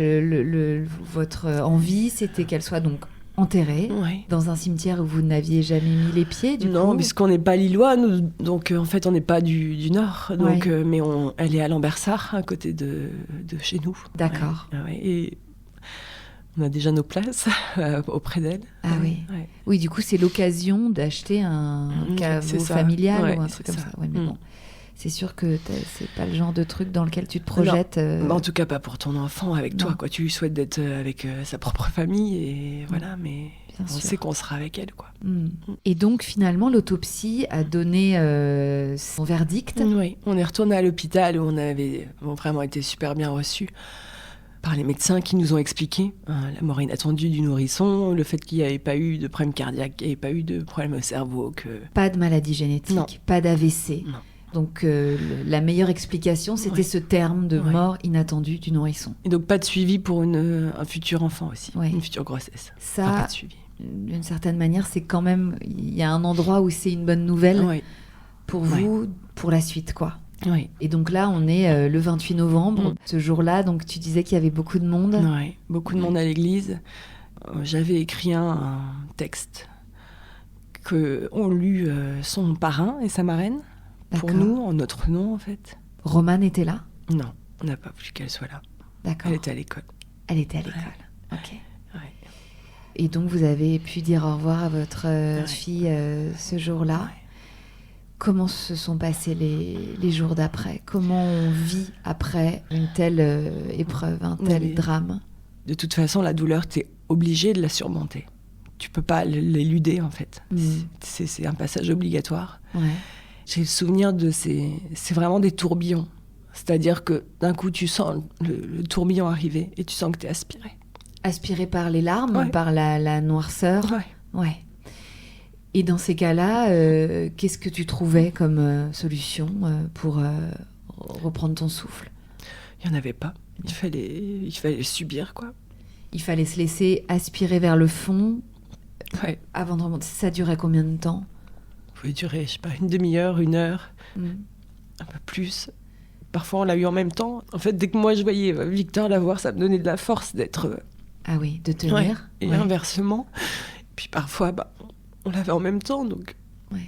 votre envie ? C'était qu'elle soit donc enterrée dans un cimetière où vous n'aviez jamais mis les pieds, du coup ? Non, puisqu'on n'est pas lillois, nous, donc en fait on n'est pas du Nord, donc, mais elle est à Lambersart, à côté de chez nous. D'accord. Et on a déjà nos places auprès d'elle. Ah oui. Oui, du coup c'est l'occasion d'acheter un caveau familial ou un truc comme ça. Ouais, mais bon. C'est sûr que c'est pas le genre de truc dans lequel tu te projettes. En tout cas, pas pour ton enfant, avec toi, quoi. Tu lui souhaites d'être avec sa propre famille, et voilà, mais on sait qu'on sera avec elle, quoi. Et donc, finalement, l'autopsie a donné son verdict. Oui, on est retourné à l'hôpital où on avait vraiment été super bien reçus par les médecins qui nous ont expliqué la mort inattendue du nourrisson, le fait qu'il n'y avait pas eu de problème cardiaque, qu'il n'y avait pas eu de problème au cerveau. Pas de maladie génétique, pas d'AVC. Non. Donc la meilleure explication, c'était ce terme de mort inattendue du nourrisson. Et donc pas de suivi pour un futur enfant aussi, une future grossesse. Ça, pas de suivi. D'une certaine manière, c'est quand même... Il y a un endroit où c'est une bonne nouvelle pour vous, pour la suite, quoi. Oui. Et donc là, on est le 28 novembre. Ce jour-là, donc tu disais qu'il y avait beaucoup de monde. Oui, beaucoup de monde à l'église. J'avais écrit un texte qu'ont lu son parrain et sa marraine. Pour nous, en notre nom, en fait. Romane était là ? Non, on n'a pas voulu qu'elle soit là. D'accord. Elle était à l'école. Elle était à l'école, ok. Ouais. Et donc, vous avez pu dire au revoir à votre fille ce jour-là. Ouais. Comment se sont passés les jours d'après ? Comment on vit après une telle épreuve, un tel drame ? De toute façon, la douleur, t'es obligé de la surmonter. Tu peux pas l'éluder, en fait. C'est un passage obligatoire. Ouais. J'ai le souvenir c'est vraiment des tourbillons. C'est-à-dire que d'un coup, tu sens le tourbillon arriver et tu sens que tu es aspiré. Aspiré par les larmes, par la noirceur. Ouais. Et dans ces cas-là, qu'est-ce que tu trouvais comme solution pour reprendre ton souffle ? Il n'y en avait pas. Il fallait subir, quoi. Il fallait se laisser aspirer vers le fond avant de remonter. Ça durait combien de temps ? Ça pouvait durer, je sais pas, une demi-heure, 1 heure, un peu plus. Parfois, on l'a eu en même temps. En fait, dès que moi, je voyais Victor la voir, ça me donnait de la force d'être... Ah oui, de tenir. Ouais. Et inversement. Puis parfois, on l'avait en même temps, donc... Ouais.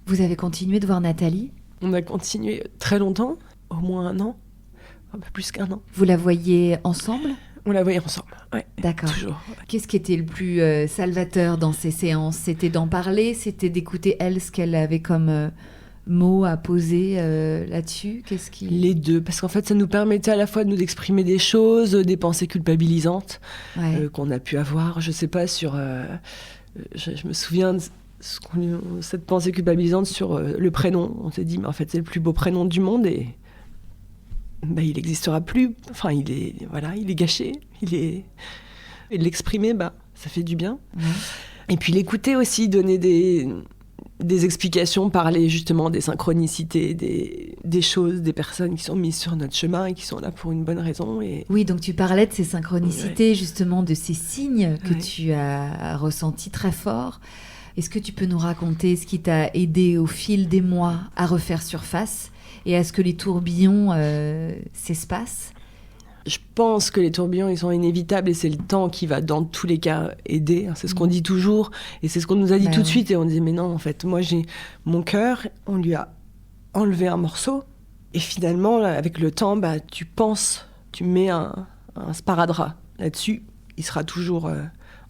Vous avez continué de voir Nathalie ? On a continué très longtemps, au moins 1 an, un peu plus qu'1 an. Vous la voyiez ensemble ? On la voyait ensemble, ouais. D'accord. Toujours. Qu'est-ce qui était le plus salvateur dans ces séances ? C'était d'en parler ? C'était d'écouter elle, ce qu'elle avait comme mots à poser là-dessus ? Les deux, parce qu'en fait, ça nous permettait à la fois de nous exprimer des choses, des pensées culpabilisantes qu'on a pu avoir, je sais pas, sur Je me souviens de cette pensée culpabilisante sur le prénom. On s'est dit, mais en fait, c'est le plus beau prénom du monde et il n'existera plus. Enfin, il est gâché. Et l'exprimer, ça fait du bien. Ouais. Et puis l'écouter aussi, donner des explications, parler justement des synchronicités, des choses, des personnes qui sont mises sur notre chemin et qui sont là pour une bonne raison. Et... Oui, donc tu parlais de ces synchronicités, justement, de ces signes que Ouais. tu as ressentis très fort. Est-ce que tu peux nous raconter ce qui t'a aidé au fil des mois à refaire surface et à ce que les tourbillons s'espacent ? Je pense que les tourbillons, ils sont inévitables et c'est le temps qui va, dans tous les cas, aider. C'est ce qu'on dit toujours et c'est ce qu'on nous a dit tout de suite. Et on disait, mais non, en fait, moi, j'ai mon cœur, on lui a enlevé un morceau. Et finalement, là, avec le temps, tu penses, tu mets un sparadrap là-dessus. Il sera toujours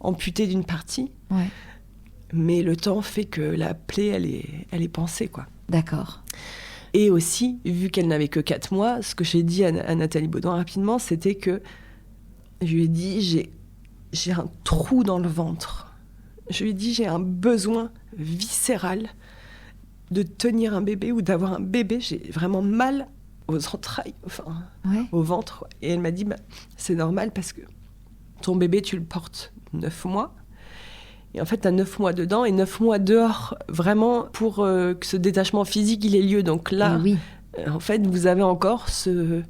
amputé d'une partie. Ouais. Mais le temps fait que la plaie, elle est pansée, quoi. D'accord. Et aussi, vu qu'elle n'avait que 4 mois, ce que j'ai dit à Nathalie Baudouin rapidement, c'était que je lui ai dit, j'ai un trou dans le ventre. Je lui ai dit, j'ai un besoin viscéral de tenir un bébé ou d'avoir un bébé. J'ai vraiment mal aux entrailles, au ventre, quoi. Et elle m'a dit, c'est normal parce que ton bébé, tu le portes 9 mois. Et en fait, tu as 9 mois dedans et 9 mois dehors, vraiment, pour que ce détachement physique, il ait lieu. Donc là, en fait, vous avez encore ce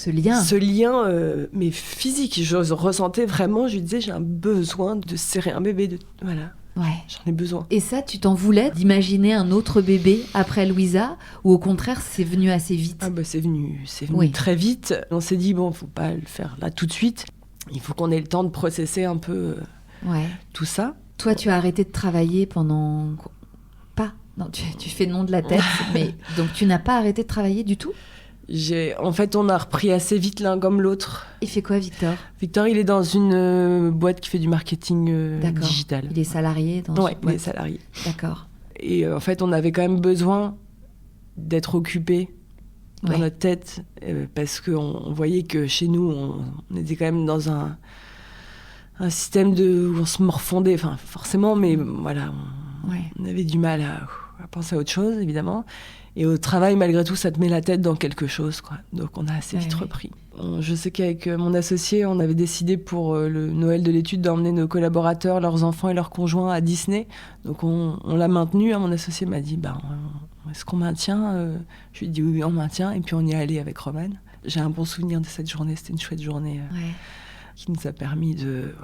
lien, mais physique. Je ressentais vraiment, je lui disais, j'ai un besoin de serrer un bébé. Voilà, j'en ai besoin. Et ça, tu t'en voulais d'imaginer un autre bébé après Louisa, ou au contraire, c'est venu assez vite ? C'est venu très vite. On s'est dit, faut pas le faire là tout de suite. Il faut qu'on ait le temps de processer un peu... tout ça. Toi, tu as arrêté de travailler pendant... Non, tu fais le nom de la tête, mais donc tu n'as pas arrêté de travailler du tout ? En fait, on a repris assez vite l'un comme l'autre. Il fait quoi, Victor ? Victor, il est dans une boîte qui fait du marketing digital. Il est salarié dans il est salarié. D'accord. Et en fait, on avait quand même besoin d'être occupés dans notre tête parce qu'on voyait que chez nous, on était quand même dans un système où on se morfondait, forcément, mais voilà, on avait du mal à penser à autre chose, évidemment. Et au travail, malgré tout, ça te met la tête dans quelque chose, quoi. Donc on a assez vite repris. Je sais qu'avec mon associé, on avait décidé pour le Noël de l'étude d'emmener nos collaborateurs, leurs enfants et leurs conjoints à Disney. Donc on l'a maintenu. Mon associé m'a dit, est-ce qu'on maintient ? Je lui ai dit oui, on maintient. Et puis on y est allé avec Romane. J'ai un bon souvenir de cette journée. C'était une chouette journée. Qui nous a permis de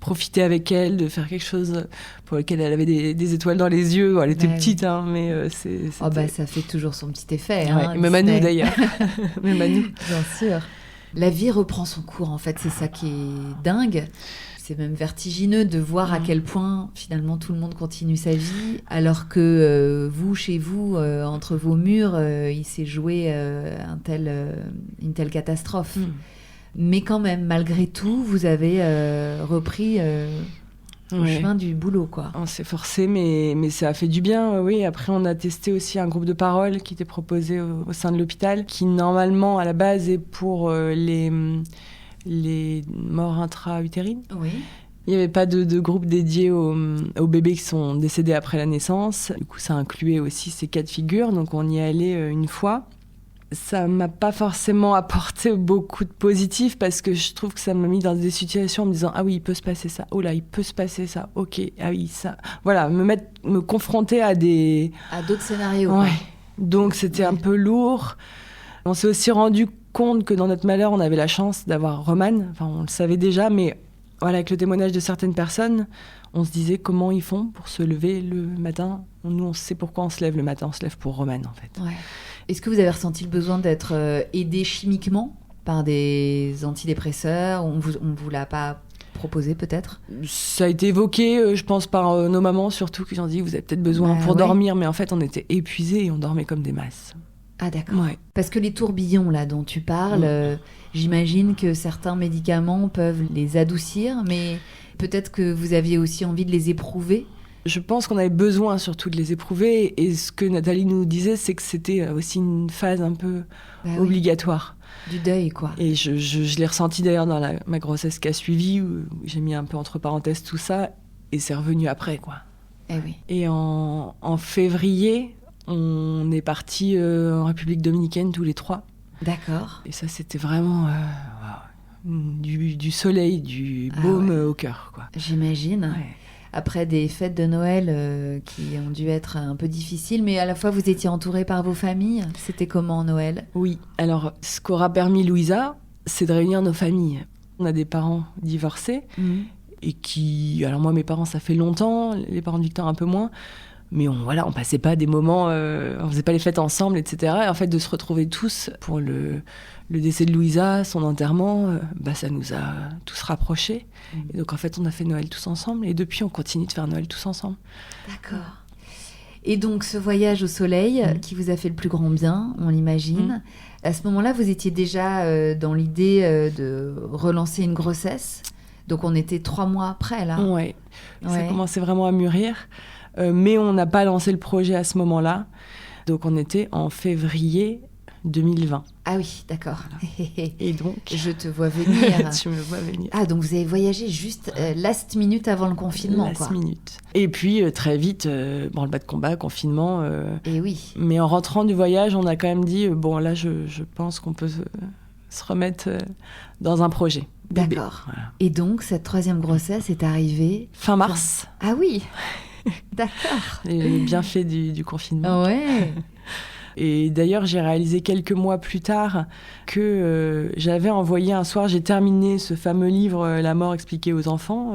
profiter avec elle, de faire quelque chose pour lequel elle avait des étoiles dans les yeux. Elle était petite, mais ça fait toujours son petit effet. Même à nous, d'ailleurs. Même à nous. Bien sûr. La vie reprend son cours, en fait. C'est ça qui est dingue. C'est même vertigineux de voir à quel point, finalement, tout le monde continue sa vie, alors que vous, chez vous, entre vos murs, il s'est joué une telle catastrophe. Mais quand même, malgré tout, vous avez repris le chemin du boulot, quoi. On s'est forcé, mais ça a fait du bien, oui. Après, on a testé aussi un groupe de parole qui était proposé au sein de l'hôpital, qui normalement, à la base, est pour les morts intra-utérines. Oui. Il n'y avait pas de groupe dédié aux bébés qui sont décédés après la naissance. Du coup, ça incluait aussi ces cas de figure. Donc, on y est allé une fois. Ça m'a pas forcément apporté beaucoup de positif parce que je trouve que ça m'a mis dans des situations en me disant ah oui, il peut se passer ça, oh là, il peut se passer ça, ok, ah oui, ça. Voilà, me confronter à d'autres scénarios. Ouais. Donc c'était un peu lourd. On s'est aussi rendu compte que dans notre malheur, on avait la chance d'avoir Romane. On le savait déjà, mais voilà, avec le témoignage de certaines personnes, on se disait comment ils font pour se lever le matin. Nous, on sait pourquoi on se lève le matin, on se lève pour Romane, en fait. Ouais. Est-ce que vous avez ressenti le besoin d'être aidé chimiquement par des antidépresseurs ? On vous l'a pas proposé, peut-être ? Ça a été évoqué, je pense, par nos mamans, surtout, qui ont dit vous avez peut-être besoin pour dormir. Mais en fait, on était épuisés et on dormait comme des masses. Ah, d'accord. Ouais. Parce que les tourbillons, là, dont tu parles, j'imagine que certains médicaments peuvent les adoucir, mais peut-être que vous aviez aussi envie de les éprouver. Je pense qu'on avait besoin surtout de les éprouver. Et ce que Nathalie nous disait, c'est que c'était aussi une phase un peu obligatoire. Du deuil, quoi. Et je l'ai ressenti d'ailleurs dans ma grossesse qui a suivi, où j'ai mis un peu entre parenthèses tout ça. Et c'est revenu après, quoi. Eh oui. Et en février, on est partis en République dominicaine tous les 3. D'accord. Et ça, c'était vraiment du soleil, du baume au cœur, quoi. J'imagine. Ouais. Après des fêtes de Noël qui ont dû être un peu difficiles, mais à la fois vous étiez entouré par vos familles. C'était comment Noël ? Oui, alors ce qu'aura permis Louisa, c'est de réunir nos familles. On a des parents divorcés et qui... Alors moi, mes parents, ça fait longtemps, les parents de Victor un peu moins, mais on passait pas des moments, on faisait pas les fêtes ensemble, etc. Et en fait, de se retrouver tous pour le décès de Louisa, son enterrement, ça nous a tous rapprochés. Et donc en fait, on a fait Noël tous ensemble et depuis, on continue de faire Noël tous ensemble. D'accord. Et donc ce voyage au soleil qui vous a fait le plus grand bien, on l'imagine. À ce moment-là, vous étiez déjà dans l'idée de relancer une grossesse. Donc on était 3 mois après, là. Ouais. Ça commençait vraiment à mûrir. Mais on n'a pas lancé le projet à ce moment-là. Donc on était en février 2020. Ah oui, d'accord. Voilà. Et donc... Je te vois venir. Tu me vois venir. Ah, donc vous avez voyagé juste last minute avant le confinement, last minute. Et puis très vite, branle-bas de combat, confinement. Et oui. Mais en rentrant du voyage, on a quand même dit, là, je pense qu'on peut se remettre dans un projet. Bébé. D'accord. Voilà. Et donc, cette 3e grossesse est arrivée... Fin mars. Ah oui. D'accord. Les bienfaits du confinement. Ouais. Et d'ailleurs, j'ai réalisé quelques mois plus tard que j'avais envoyé un soir, j'ai terminé ce fameux livre « La mort expliquée aux enfants ».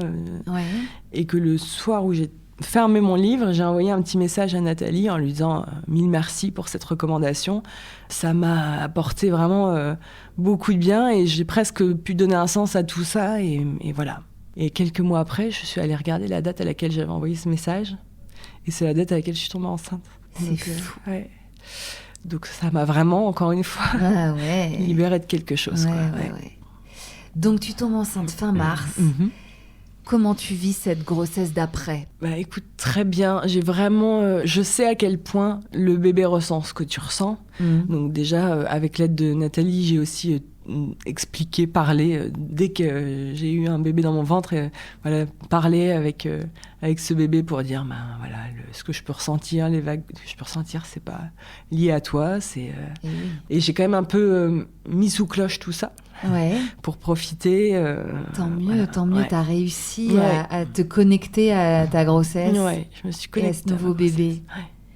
Et que le soir où j'ai fermé mon livre, j'ai envoyé un petit message à Nathalie en lui disant « Mille merci pour cette recommandation ». Ça m'a apporté vraiment beaucoup de bien et j'ai presque pu donner un sens à tout ça. Et voilà. Et quelques mois après, je suis allée regarder la date à laquelle j'avais envoyé ce message. Et c'est la date à laquelle je suis tombée enceinte. C'est fou. Ouais. Donc ça m'a vraiment, encore une fois, libérée de quelque chose. Ouais. Donc tu tombes enceinte fin mars. Comment tu vis cette grossesse d'après ? Écoute, très bien. J'ai vraiment... je sais à quel point le bébé ressent ce que tu ressens. Donc déjà, avec l'aide de Nathalie, j'ai aussi expliqué, parlé. Dès que j'ai eu un bébé dans mon ventre, parler avec ce bébé pour dire, ce que je peux ressentir, les vagues que je peux ressentir, c'est pas lié à toi. Et j'ai quand même un peu mis sous cloche tout ça. Pour profiter. Tant mieux, t'as réussi à te connecter à ta grossesse. Je me suis connectée à ce nouveau bébé.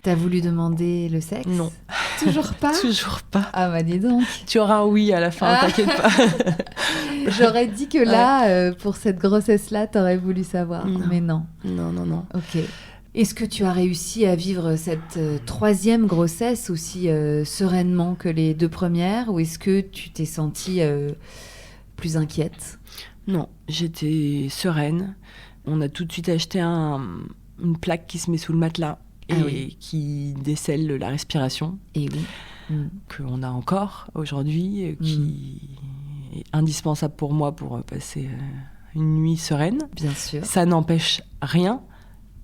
T'as voulu demander le sexe ? Non. Toujours pas ? Toujours pas. Ah dis donc. Tu auras un oui à la fin, t'inquiète pas. J'aurais dit que là, pour cette grossesse-là, t'aurais voulu savoir. Mais non. Non. Ok. Est-ce que tu as réussi à vivre cette 3e grossesse aussi sereinement que les 2 premières, ou est-ce que tu t'es sentie plus inquiète ? Non, j'étais sereine. On a tout de suite acheté une plaque qui se met sous le matelas qui décèle la respiration. Et oui. Qu'on a encore aujourd'hui, qui est indispensable pour moi pour passer une nuit sereine. Bien sûr. Ça n'empêche rien.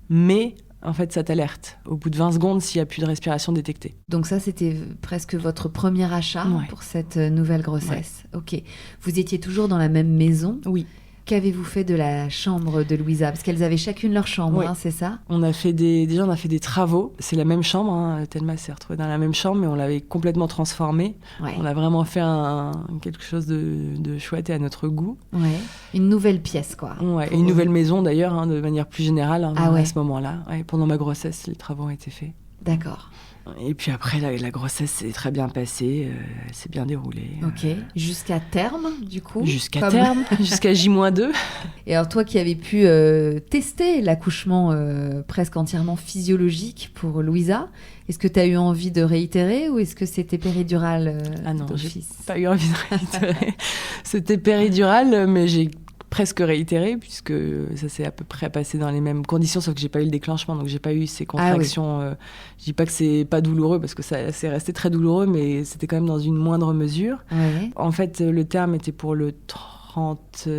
Mais en fait, ça t'alerte au bout de 20 secondes s'il n'y a plus de respiration détectée. Donc ça, c'était presque votre premier achat pour cette nouvelle grossesse. Ok. Vous étiez toujours dans la même maison ? Oui. Qu'avez-vous fait de la chambre de Louisa ? Parce qu'elles avaient chacune leur chambre, c'est ça ? On a fait des travaux. C'est la même chambre. Thelma s'est retrouvée dans la même chambre, mais on l'avait complètement transformée. On a vraiment fait quelque chose de chouette et à notre goût. Une nouvelle pièce, quoi. Et une nouvelle maison, d'ailleurs, de manière plus générale, à ce moment-là. Pendant ma grossesse, les travaux ont été faits. D'accord. Et puis après, la grossesse s'est très bien passée, elle s'est bien déroulée. Ok. Jusqu'à terme, du coup ? Jusqu'à terme, jusqu'à J-2. Et alors toi qui avais pu tester l'accouchement presque entièrement physiologique pour Louisa, est-ce que tu as eu envie de réitérer ou est-ce que c'était péridurale non, d'office ? J'ai pas eu envie de réitérer. C'était péridurale, mais j'ai presque réitéré puisque ça s'est à peu près passé dans les mêmes conditions, sauf que j'ai pas eu le déclenchement, donc j'ai pas eu ces contractions. Je dis pas que c'est pas douloureux parce que ça c'est resté très douloureux, mais c'était quand même dans une moindre mesure. En fait, le terme était pour le 30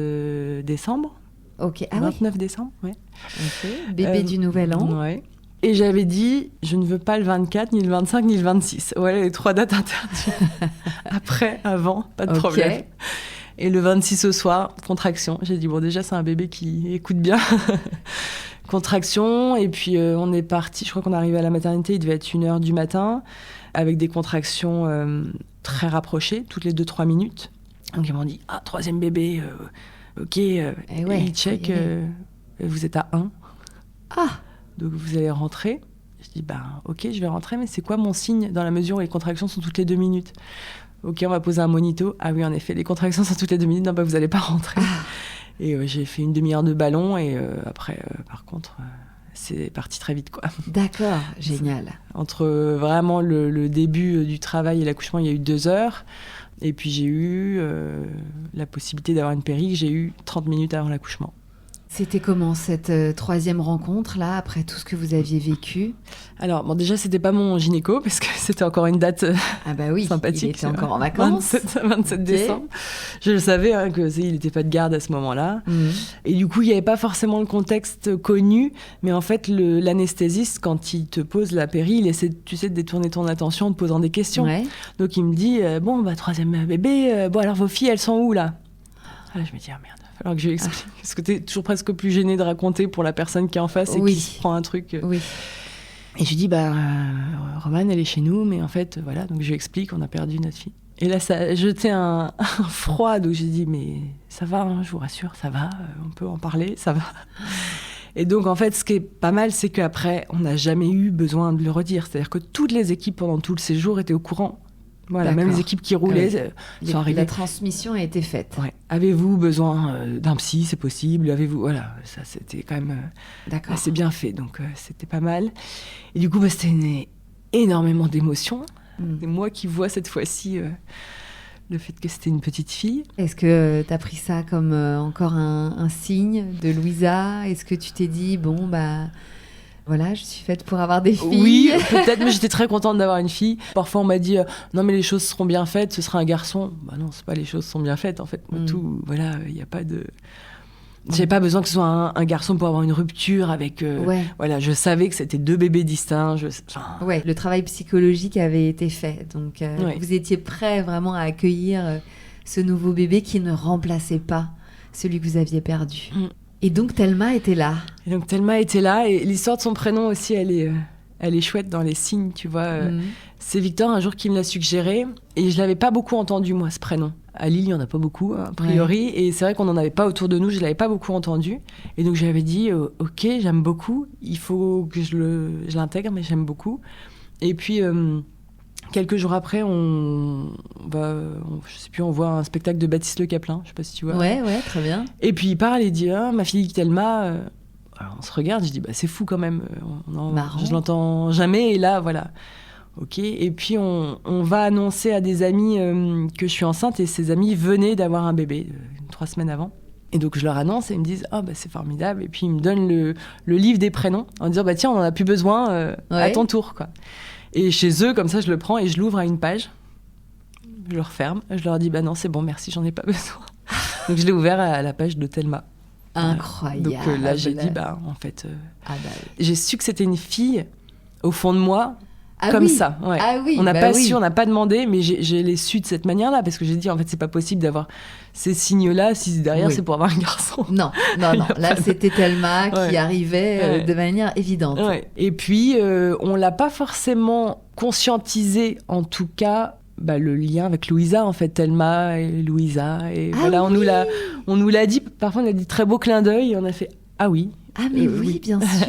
décembre. Ok. 29 décembre, Ok. Bébé du Nouvel An. Et j'avais dit, je ne veux pas le 24, ni le 25, ni le 26. Les 3 dates interdites. Après, avant, pas de problème. Et le 26 au soir, contraction. J'ai dit, déjà, c'est un bébé qui écoute bien. contractions. Et puis, on est parti. Je crois qu'on est arrivé à la maternité, il devait être 1h du matin, avec des contractions très rapprochées, toutes les 2-3 minutes. Donc, ils m'ont dit, 3e bébé, ok, il check, vous êtes à 1. Donc, vous allez rentrer. Je dis, ok, je vais rentrer, mais c'est quoi mon signe dans la mesure où les contractions sont toutes les 2 minutes? Ok, on va poser un monito. Ah oui, en effet, les contractions sont toutes les 2 minutes. Non, vous n'allez pas rentrer. Et j'ai fait une demi-heure de ballon. Et après, par contre, c'est parti très vite, quoi. D'accord, génial. Entre vraiment le début du travail et l'accouchement, il y a eu 2 heures. Et puis, j'ai eu la possibilité d'avoir une péri que j'ai eu 30 minutes avant l'accouchement. C'était comment cette 3e rencontre là, après tout ce que vous aviez vécu? Alors déjà c'était pas mon gynéco parce que c'était encore une date sympathique. Il était encore en vacances. 27 décembre. Je le savais qu'il n'était pas de garde à ce moment-là. Et du coup il n'y avait pas forcément le contexte connu, mais en fait l'anesthésiste quand il te pose la péri, il essaie de détourner ton attention en te posant des questions. Ouais. Donc il me dit 3e bébé, alors vos filles elles sont où là? Je me dis merde. Alors que je lui explique. Parce que t'es toujours presque plus gêné de raconter pour la personne qui est en face et qui se prend un truc. Oui. Et je lui dis, Romane, elle est chez nous, mais en fait, voilà. Donc je lui explique, on a perdu notre fille. Et là, ça a jeté un froid. Donc j'ai dit, mais ça va, je vous rassure, ça va, on peut en parler, ça va. Et donc, en fait, ce qui est pas mal, c'est qu'après, on n'a jamais eu besoin de le redire. C'est-à-dire que toutes les équipes, pendant tout le séjour, étaient au courant. Voilà, même les équipes qui roulaient sont arrivées. La transmission a été faite. Ouais. Avez-vous besoin d'un psy, c'est possible? Avez-vous... Voilà, ça c'était quand même assez bien fait, donc c'était pas mal. Et du coup, c'était énormément d'émotions. C'est moi qui vois cette fois-ci le fait que c'était une petite fille. Est-ce que tu as pris ça comme encore un signe de Louisa? Est-ce que tu t'es dit, voilà, je suis faite pour avoir des filles? Oui, peut-être, mais j'étais très contente d'avoir une fille. Parfois, on m'a dit non, mais les choses seront bien faites, ce sera un garçon. Non, c'est pas les choses sont bien faites, en fait. Tout, voilà, il n'y a pas de. J'avais pas besoin que ce soit un garçon pour avoir une rupture avec. Voilà, je savais que c'était 2 bébés distincts. Le travail psychologique avait été fait. Donc, vous étiez prêt vraiment à accueillir ce nouveau bébé qui ne remplaçait pas celui que vous aviez perdu. Et donc Thelma était là. Et l'histoire de son prénom aussi, elle est chouette dans les signes, tu vois. C'est Victor un jour qui me l'a suggéré et je l'avais pas beaucoup entendu, moi, ce prénom. À Lille, il y en a pas beaucoup, a priori. Ouais. Et c'est vrai qu'on n'en avait pas autour de nous, je l'avais pas beaucoup entendu. Et donc j'avais dit, ok, j'aime beaucoup, il faut que je l'intègre, mais j'aime beaucoup. Et puis... quelques jours après, je sais plus, on voit un spectacle de Baptiste Le Caplin, je sais pas si tu vois. Ouais, très bien. Et puis il parle et dit, ma fille Thelma, alors on se regarde, je dis, c'est fou quand même, je l'entends jamais, et là, voilà. Ok, et puis on va annoncer à des amis que je suis enceinte, et ces amis venaient d'avoir un bébé 3 semaines avant. Et donc je leur annonce et ils me disent c'est formidable, et puis ils me donnent le livre des prénoms en disant tiens, on en a plus besoin, à ton tour, quoi. Et chez eux, comme ça, je le prends et je l'ouvre à une page. Je le referme. Je leur dis, non, c'est bon, merci, j'en ai pas besoin. Donc, je l'ai ouvert à la page de Thelma. Incroyable. Donc là, j'ai dit, en fait... j'ai su que c'était une fille, au fond de moi, ça. Ouais. On n'a pas su, on n'a pas demandé, mais je l'ai su de cette manière-là, parce que j'ai dit, en fait, c'est pas possible d'avoir ces signes-là si derrière, c'est pour avoir un garçon. Non. Là, c'était Thelma qui arrivait de manière évidente. Ouais. Et puis, on l'a pas forcément conscientisé, en tout cas... le lien avec Louisa, en fait, Thelma et Louisa, et voilà, on nous l'a dit, parfois on a dit très beau clin d'œil, et on a fait oui. Ah mais oui, bien sûr.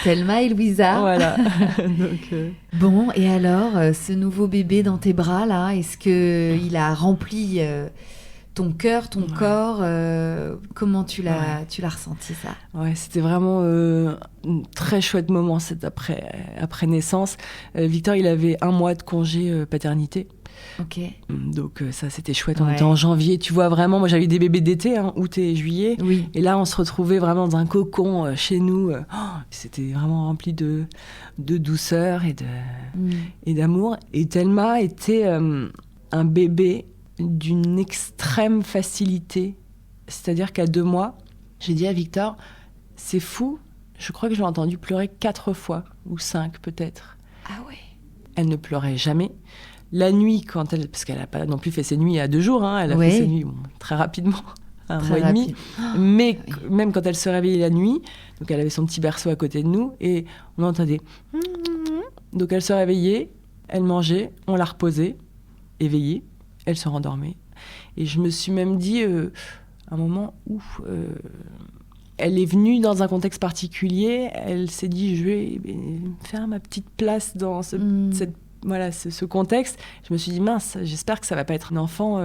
Thelma et Louisa. Voilà. Donc, Bon, et alors, ce nouveau bébé dans tes bras là, est-ce que il a rempli ton cœur, ton corps, comment tu l'as ressenti ça? Ouais, c'était vraiment un très chouette moment après naissance. Victor, il avait 1 mois de congé paternité. Ok. Donc ça, c'était chouette. On était en janvier, tu vois, vraiment. Moi, j'avais eu des bébés d'été, août et juillet. Oui. Et là, on se retrouvait vraiment dans un cocon chez nous. C'était vraiment rempli de douceur et d'amour. Et Thelma était un bébé d'une extrême facilité. C'est-à-dire qu'à 2 mois, j'ai dit à Victor, c'est fou, je crois que je l'ai entendu pleurer 4 fois, ou 5 peut-être. Ah ouais. Elle ne pleurait jamais. La nuit, parce qu'elle n'a pas non plus fait ses nuits à 2 jours, elle a fait ses nuits très rapidement. un Très mois et demi. rapide. Mais oui. même quand elle se réveillait la nuit, donc elle avait son petit berceau à côté de nous et on entendait. Donc elle se réveillait, elle mangeait, on la reposait, éveillée, elle se rendormait. Et je me suis même dit, un moment où elle est venue dans un contexte particulier, elle s'est dit, je vais faire ma petite place dans ce contexte. Je me suis dit, mince, j'espère que ça va pas être un enfant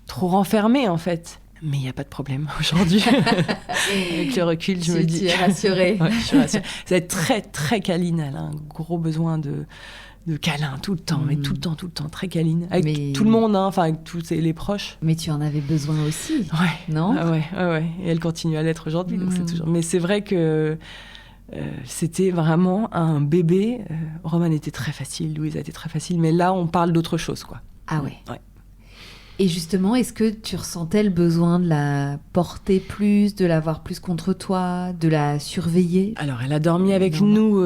trop renfermé, en fait. Mais il n'y a pas de problème aujourd'hui. Avec le recul, je me dis... Tu es rassurée. Ouais, je suis rassurée. Ça va être très, très câline. Elle a un gros besoin de câlin tout le temps, mais tout le temps, très câline. Avec tout le monde, hein, enfin avec tous les proches. Mais tu en avais besoin aussi, ouais. non ? Ouais. Et elle continue à l'être aujourd'hui. Donc c'est toujours... Mais c'est vrai que c'était vraiment un bébé. Roman était très facile, Louisa était très facile, mais là, on parle d'autre chose, quoi. Ah ouais. Et justement, est-ce que tu ressentais le besoin de la porter plus, de l'avoir plus contre toi, de la surveiller ? Alors, elle a dormi avec nous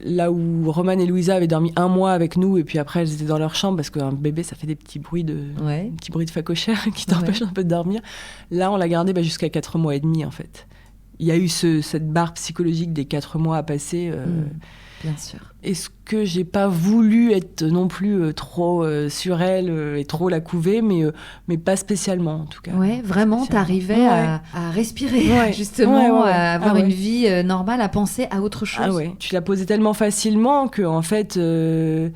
là où Roman et Louisa avaient dormi 1 mois avec nous, et puis après, elles étaient dans leur chambre, parce qu'un bébé, ça fait des petits bruits de phacochère qui t'empêchent un peu de dormir. Là, on l'a gardée jusqu'à 4 mois et demi, en fait. Il y a eu cette barre psychologique des 4 mois à passer. Bien sûr. Est-ce que j'ai pas voulu être non plus trop sur elle et trop la couver, mais pas spécialement en tout cas. Ouais, vraiment, t'arrivais à respirer, justement, à avoir une vie normale, à penser à autre chose. Ah ouais, tu la posais tellement facilement que en fait, je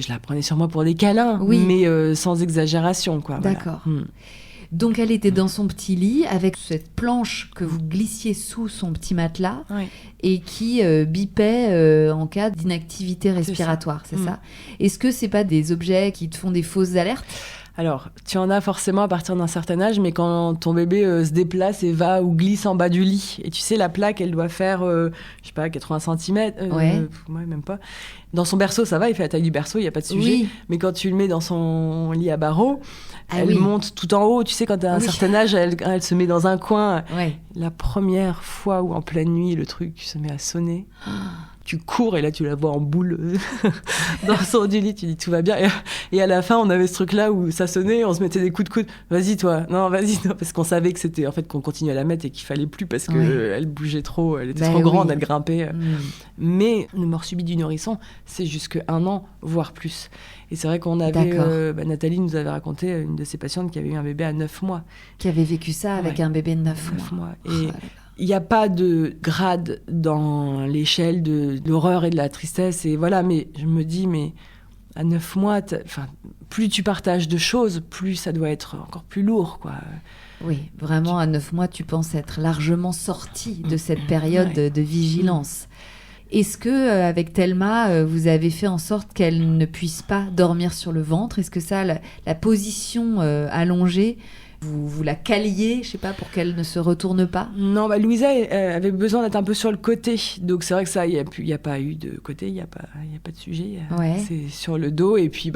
la prenais sur moi pour des câlins, mais sans exagération, quoi. D'accord. Voilà. Donc elle était dans son petit lit avec cette planche que vous glissiez sous son petit matelas et qui bipait en cas d'inactivité respiratoire, c'est ça. Est-ce que c'est pas des objets qui te font des fausses alertes ? Alors, tu en as forcément à partir d'un certain âge, mais quand ton bébé se déplace et va ou glisse en bas du lit, et tu sais, la plaque, elle doit faire, 80 cm, même pas. Dans son berceau, ça va, il fait la taille du berceau, il n'y a pas de sujet. Oui. Mais quand tu le mets dans son lit à barreaux, elle monte tout en haut. Tu sais, quand tu as un certain âge, elle se met dans un coin. Ouais. La première fois où en pleine nuit, le truc se met à sonner... Tu cours et là tu la vois en boule dans son du lit, tu dis tout va bien, et à la fin on avait ce truc là où ça sonnait, on se mettait des coups de coude, vas-y toi, non vas-y, non, parce qu'on savait que c'était en fait qu'on continuait à la mettre et qu'il fallait plus parce que elle bougeait trop, elle était trop grande, elle grimpait. Mais le mort subit du nourrisson, c'est jusque 1 an voire plus. Et c'est vrai qu'on avait Nathalie nous avait raconté une de ses patientes qui avait eu un bébé à 9 mois, qui avait vécu ça avec un bébé de 9 mois. Et il n'y a pas de grade dans l'échelle de l'horreur et de la tristesse. Et voilà, mais je me dis, mais à 9 mois, plus tu partages de choses, plus ça doit être encore plus lourd, quoi. Oui, vraiment, à 9 mois, tu penses être largement sortie de cette période de vigilance. Est-ce que avec Thelma, vous avez fait en sorte qu'elle ne puisse pas dormir sur le ventre ? Est-ce que ça, la position allongée, vous la caliez, je sais pas, pour qu'elle ne se retourne pas ? Non, Louisa avait besoin d'être un peu sur le côté. Donc c'est vrai que ça, il y a pas eu de côté, il y a pas de sujet. C'est sur le dos. Et puis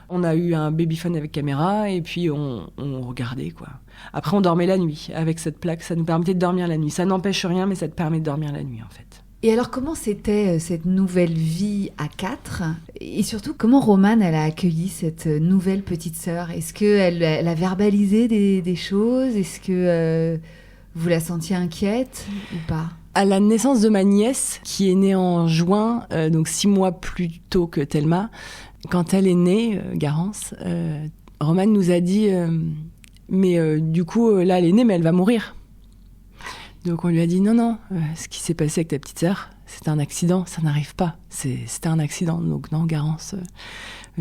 on a eu un babyphone avec caméra et puis on regardait, quoi. Après on dormait la nuit avec cette plaque, ça nous permettait de dormir la nuit. Ça n'empêche rien, mais ça te permet de dormir la nuit en fait. Et alors, comment c'était cette nouvelle vie à 4 ? Et surtout, comment Romane, elle a accueilli cette nouvelle petite sœur ? Est-ce qu'elle a verbalisé des choses ? Est-ce que vous la sentiez inquiète ou pas ? À la naissance de ma nièce, qui est née en juin, donc 6 mois plus tôt que Thelma, quand elle est née, Garance, Romane nous a dit mais du coup, là, elle est née, mais elle va mourir. Donc on lui a dit non, ce qui s'est passé avec ta petite sœur, c'était un accident, ça n'arrive pas. C'était un accident, donc non, Garance,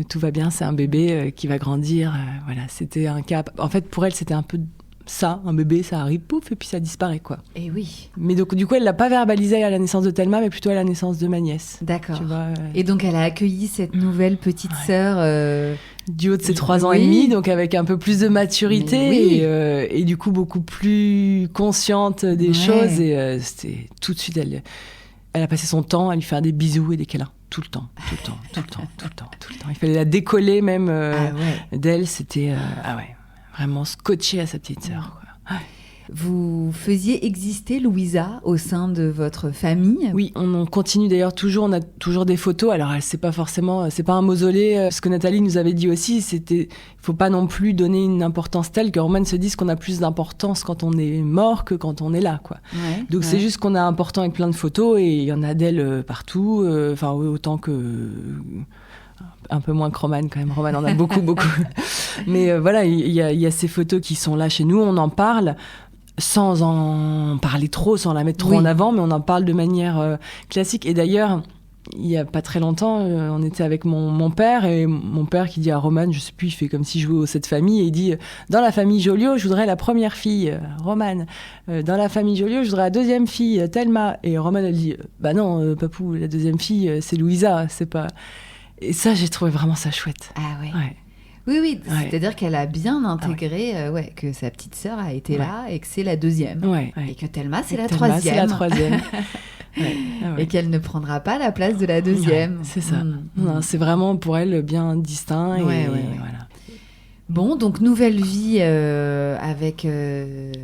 tout va bien, c'est un bébé qui va grandir. Voilà, c'était un cas. En fait, pour elle, c'était un peu ça, un bébé, ça arrive, pouf, et puis ça disparaît, quoi. Et oui. Mais donc, du coup, elle l'a pas verbalisé à la naissance de Thelma, mais plutôt à la naissance de ma nièce. D'accord. Tu vois, et donc, elle a accueilli cette nouvelle petite sœur... du haut de ses 3 ans et demi, donc avec un peu plus de maturité et du coup beaucoup plus consciente des choses. Et c'était tout de suite, elle a passé son temps à lui faire des bisous et des câlins. Tout le temps. Il fallait la décoller même d'elle. C'était vraiment scotché à sa petite sœur, quoi. Vous faisiez exister Louisa au sein de votre famille. Oui, on continue d'ailleurs toujours, on a toujours des photos. Alors, c'est pas un mausolée. Ce que Nathalie nous avait dit aussi, il faut pas non plus donner une importance telle que Roman se dise qu'on a plus d'importance quand on est mort que quand on est là, quoi. Ouais, Donc c'est juste qu'on a important avec plein de photos et il y en a d'elle partout. Enfin, autant que un peu moins que Roman quand même. Roman en a beaucoup. Mais voilà, il y a ces photos qui sont là chez nous. On en parle. Sans en parler trop, sans la mettre trop en avant, mais on en parle de manière classique. Et d'ailleurs, il y a pas très longtemps, on était avec mon père, et mon père qui dit à Roman, je sais plus, il fait comme s'il jouait aux 7 familles, et il dit « Dans la famille Joliot, je voudrais la première fille, Roman. Dans la famille Joliot, je voudrais la deuxième fille, Thelma. » Et Roman, elle dit « Bah non, papou, la deuxième fille, c'est Louisa, c'est pas... » Et ça, j'ai trouvé vraiment ça chouette. Ah ouais. Ouais. Oui, c'est-à-dire qu'elle a bien intégré que sa petite sœur a été là et que c'est la deuxième. Ouais. Et que Thelma, c'est la Thelma, troisième. c'est la troisième. Et qu'elle ne prendra pas la place de la deuxième. Ouais, c'est ça. Non, c'est vraiment pour elle bien distinct. Ouais. Voilà. Bon, donc nouvelle vie avec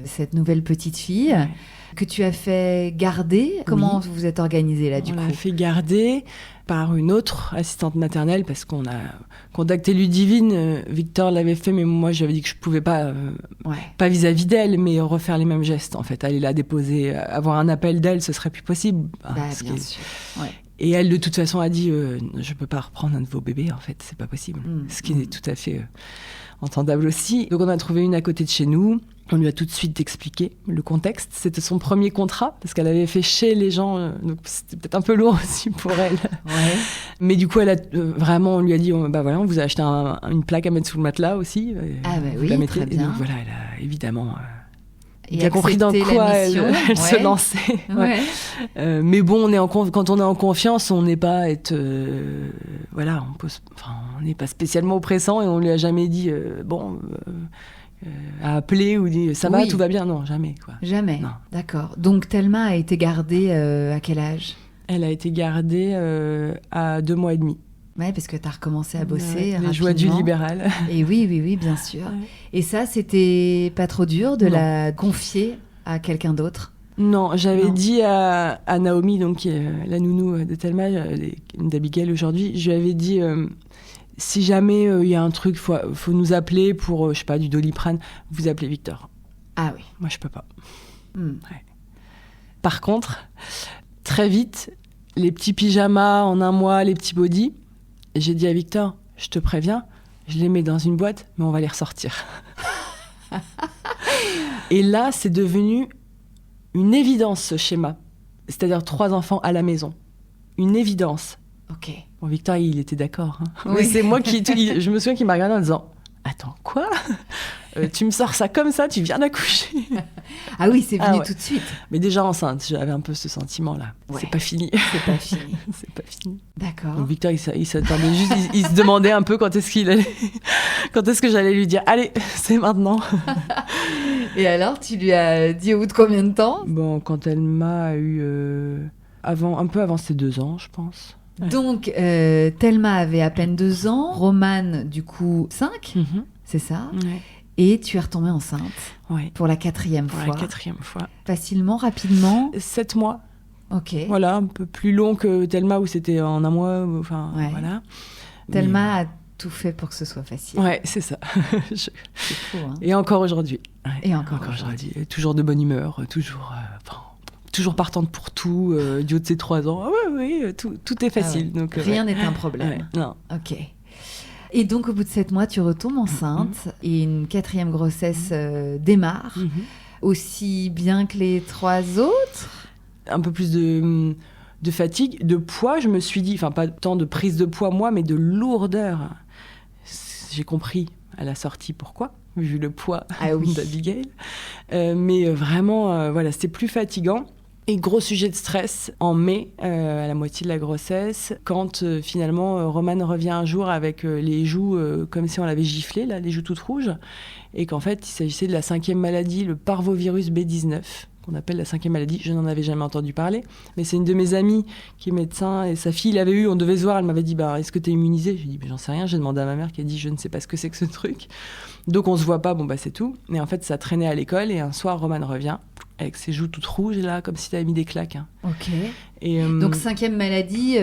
cette nouvelle petite fille que tu as fait garder. Comment vous vous êtes organisé là du coup ? On l'a fait garder par une autre assistante maternelle parce qu'on a contacté Ludivine. Victor l'avait fait, mais moi j'avais dit que je pouvais pas, pas vis-à-vis d'elle, mais refaire les mêmes gestes en fait. Aller la déposer, avoir un appel d'elle, ce serait plus possible. Bien sûr. Ouais. Et elle de toute façon a dit je peux pas reprendre un de vos bébés en fait, c'est pas possible. Ce qui est tout à fait entendable aussi. Donc on a trouvé une à côté de chez nous. On lui a tout de suite expliqué le contexte. C'était son premier contrat, parce qu'elle avait fait chez les gens, donc c'était peut-être un peu lourd aussi pour elle. Ouais. Mais du coup, elle a vraiment, on lui a dit, voilà, on vous a acheté une plaque à mettre sous le matelas aussi. Oui, la mettez. très bien. Et donc voilà, elle a évidemment bien compris dans quoi elle se lançait. Ouais. Mais bon, quand on est en confiance, on n'est pas on n'est pas spécialement oppressant et on lui a jamais dit à appeler ou dit ça va, tout va bien. Non, jamais. Quoi. Jamais. Non. D'accord. Donc Thelma a été gardée à quel âge ? Elle a été gardée à 2 mois et demi. Oui, parce que tu as recommencé à bosser rapidement. Les joies du libéral. Et oui, bien sûr. Ouais. Et ça, c'était pas trop dur de la confier à quelqu'un d'autre ? Non, j'avais dit à Naomi, donc qui est la nounou de Thelma, d'Abigail aujourd'hui, je lui avais dit si jamais il y a un truc, faut nous appeler pour, je sais pas, du Doliprane, vous appelez Victor. Ah oui. Moi, je peux pas. Ouais. Par contre, très vite, les petits pyjamas en un mois, les petits bodys, j'ai dit à Victor, je te préviens, je les mets dans une boîte, mais on va les ressortir. Et là, c'est devenu une évidence, ce schéma. C'est-à-dire 3 enfants à la maison. Une évidence. Ok. Bon, Victor, il était d'accord. Hein. Oui. Mais c'est moi je me souviens qu'il m'a regardé en disant « Attends, quoi ? Tu me sors ça comme ça, tu viens d'accoucher ?» Ah oui, c'est venu tout de suite. Mais déjà enceinte, j'avais un peu ce sentiment-là. Ouais. C'est pas fini. C'est pas fini. C'est pas fini. D'accord. Donc Victor, il s'attendait juste, il se demandait un peu quand est-ce que j'allais lui dire « Allez, c'est maintenant !» Et alors, tu lui as dit au bout de combien de temps ? Bon, quand elle m'a eu... un peu avant ses 2 ans, je pense. Ouais. Donc, Thelma avait à peine 2 ans, Romane, du coup, 5, c'est ça ? Ouais. Et tu es retombée enceinte pour la 4e fois. Pour la 4e fois. Facilement, rapidement ? 7 mois. Ok. Voilà, un peu plus long que Thelma où c'était en un mois. Voilà. Thelma a tout fait pour que ce soit facile. Ouais, c'est ça. C'est fou, hein. Et encore aujourd'hui. Ouais. Et encore aujourd'hui. Toujours de bonne humeur, toujours partante pour tout, du haut de ses 3 ans. Tout est facile. Donc, rien n'est un problème. Ouais. Non. Ok. Et donc, au bout de 7 mois, tu retombes enceinte et une 4e grossesse démarre, aussi bien que les 3 autres. Un peu plus de fatigue, de poids, je me suis dit, enfin pas tant de prise de poids moi, mais de lourdeur. J'ai compris à la sortie pourquoi, vu le poids d'Abigail. Mais vraiment, c'était plus fatigant. Et gros sujet de stress en mai, à la moitié de la grossesse, quand finalement Romane revient un jour avec les joues comme si on l'avait giflé, là, les joues toutes rouges, et qu'en fait il s'agissait de la 5e maladie, le parvovirus B19, qu'on appelle la 5e maladie. Je n'en avais jamais entendu parler, mais c'est une de mes amies qui est médecin et sa fille l'avait eu, on devait se voir, elle m'avait dit est-ce que t'es immunisée? Je lui ai dit j'en sais rien, j'ai demandé à ma mère qui a dit je ne sais pas ce que c'est que ce truc. Donc on se voit pas, c'est tout. Mais en fait ça traînait à l'école et un soir Romane revient avec ses joues toutes rouges là, comme si t'avais mis des claques. Hein. Ok. Et, donc 5e maladie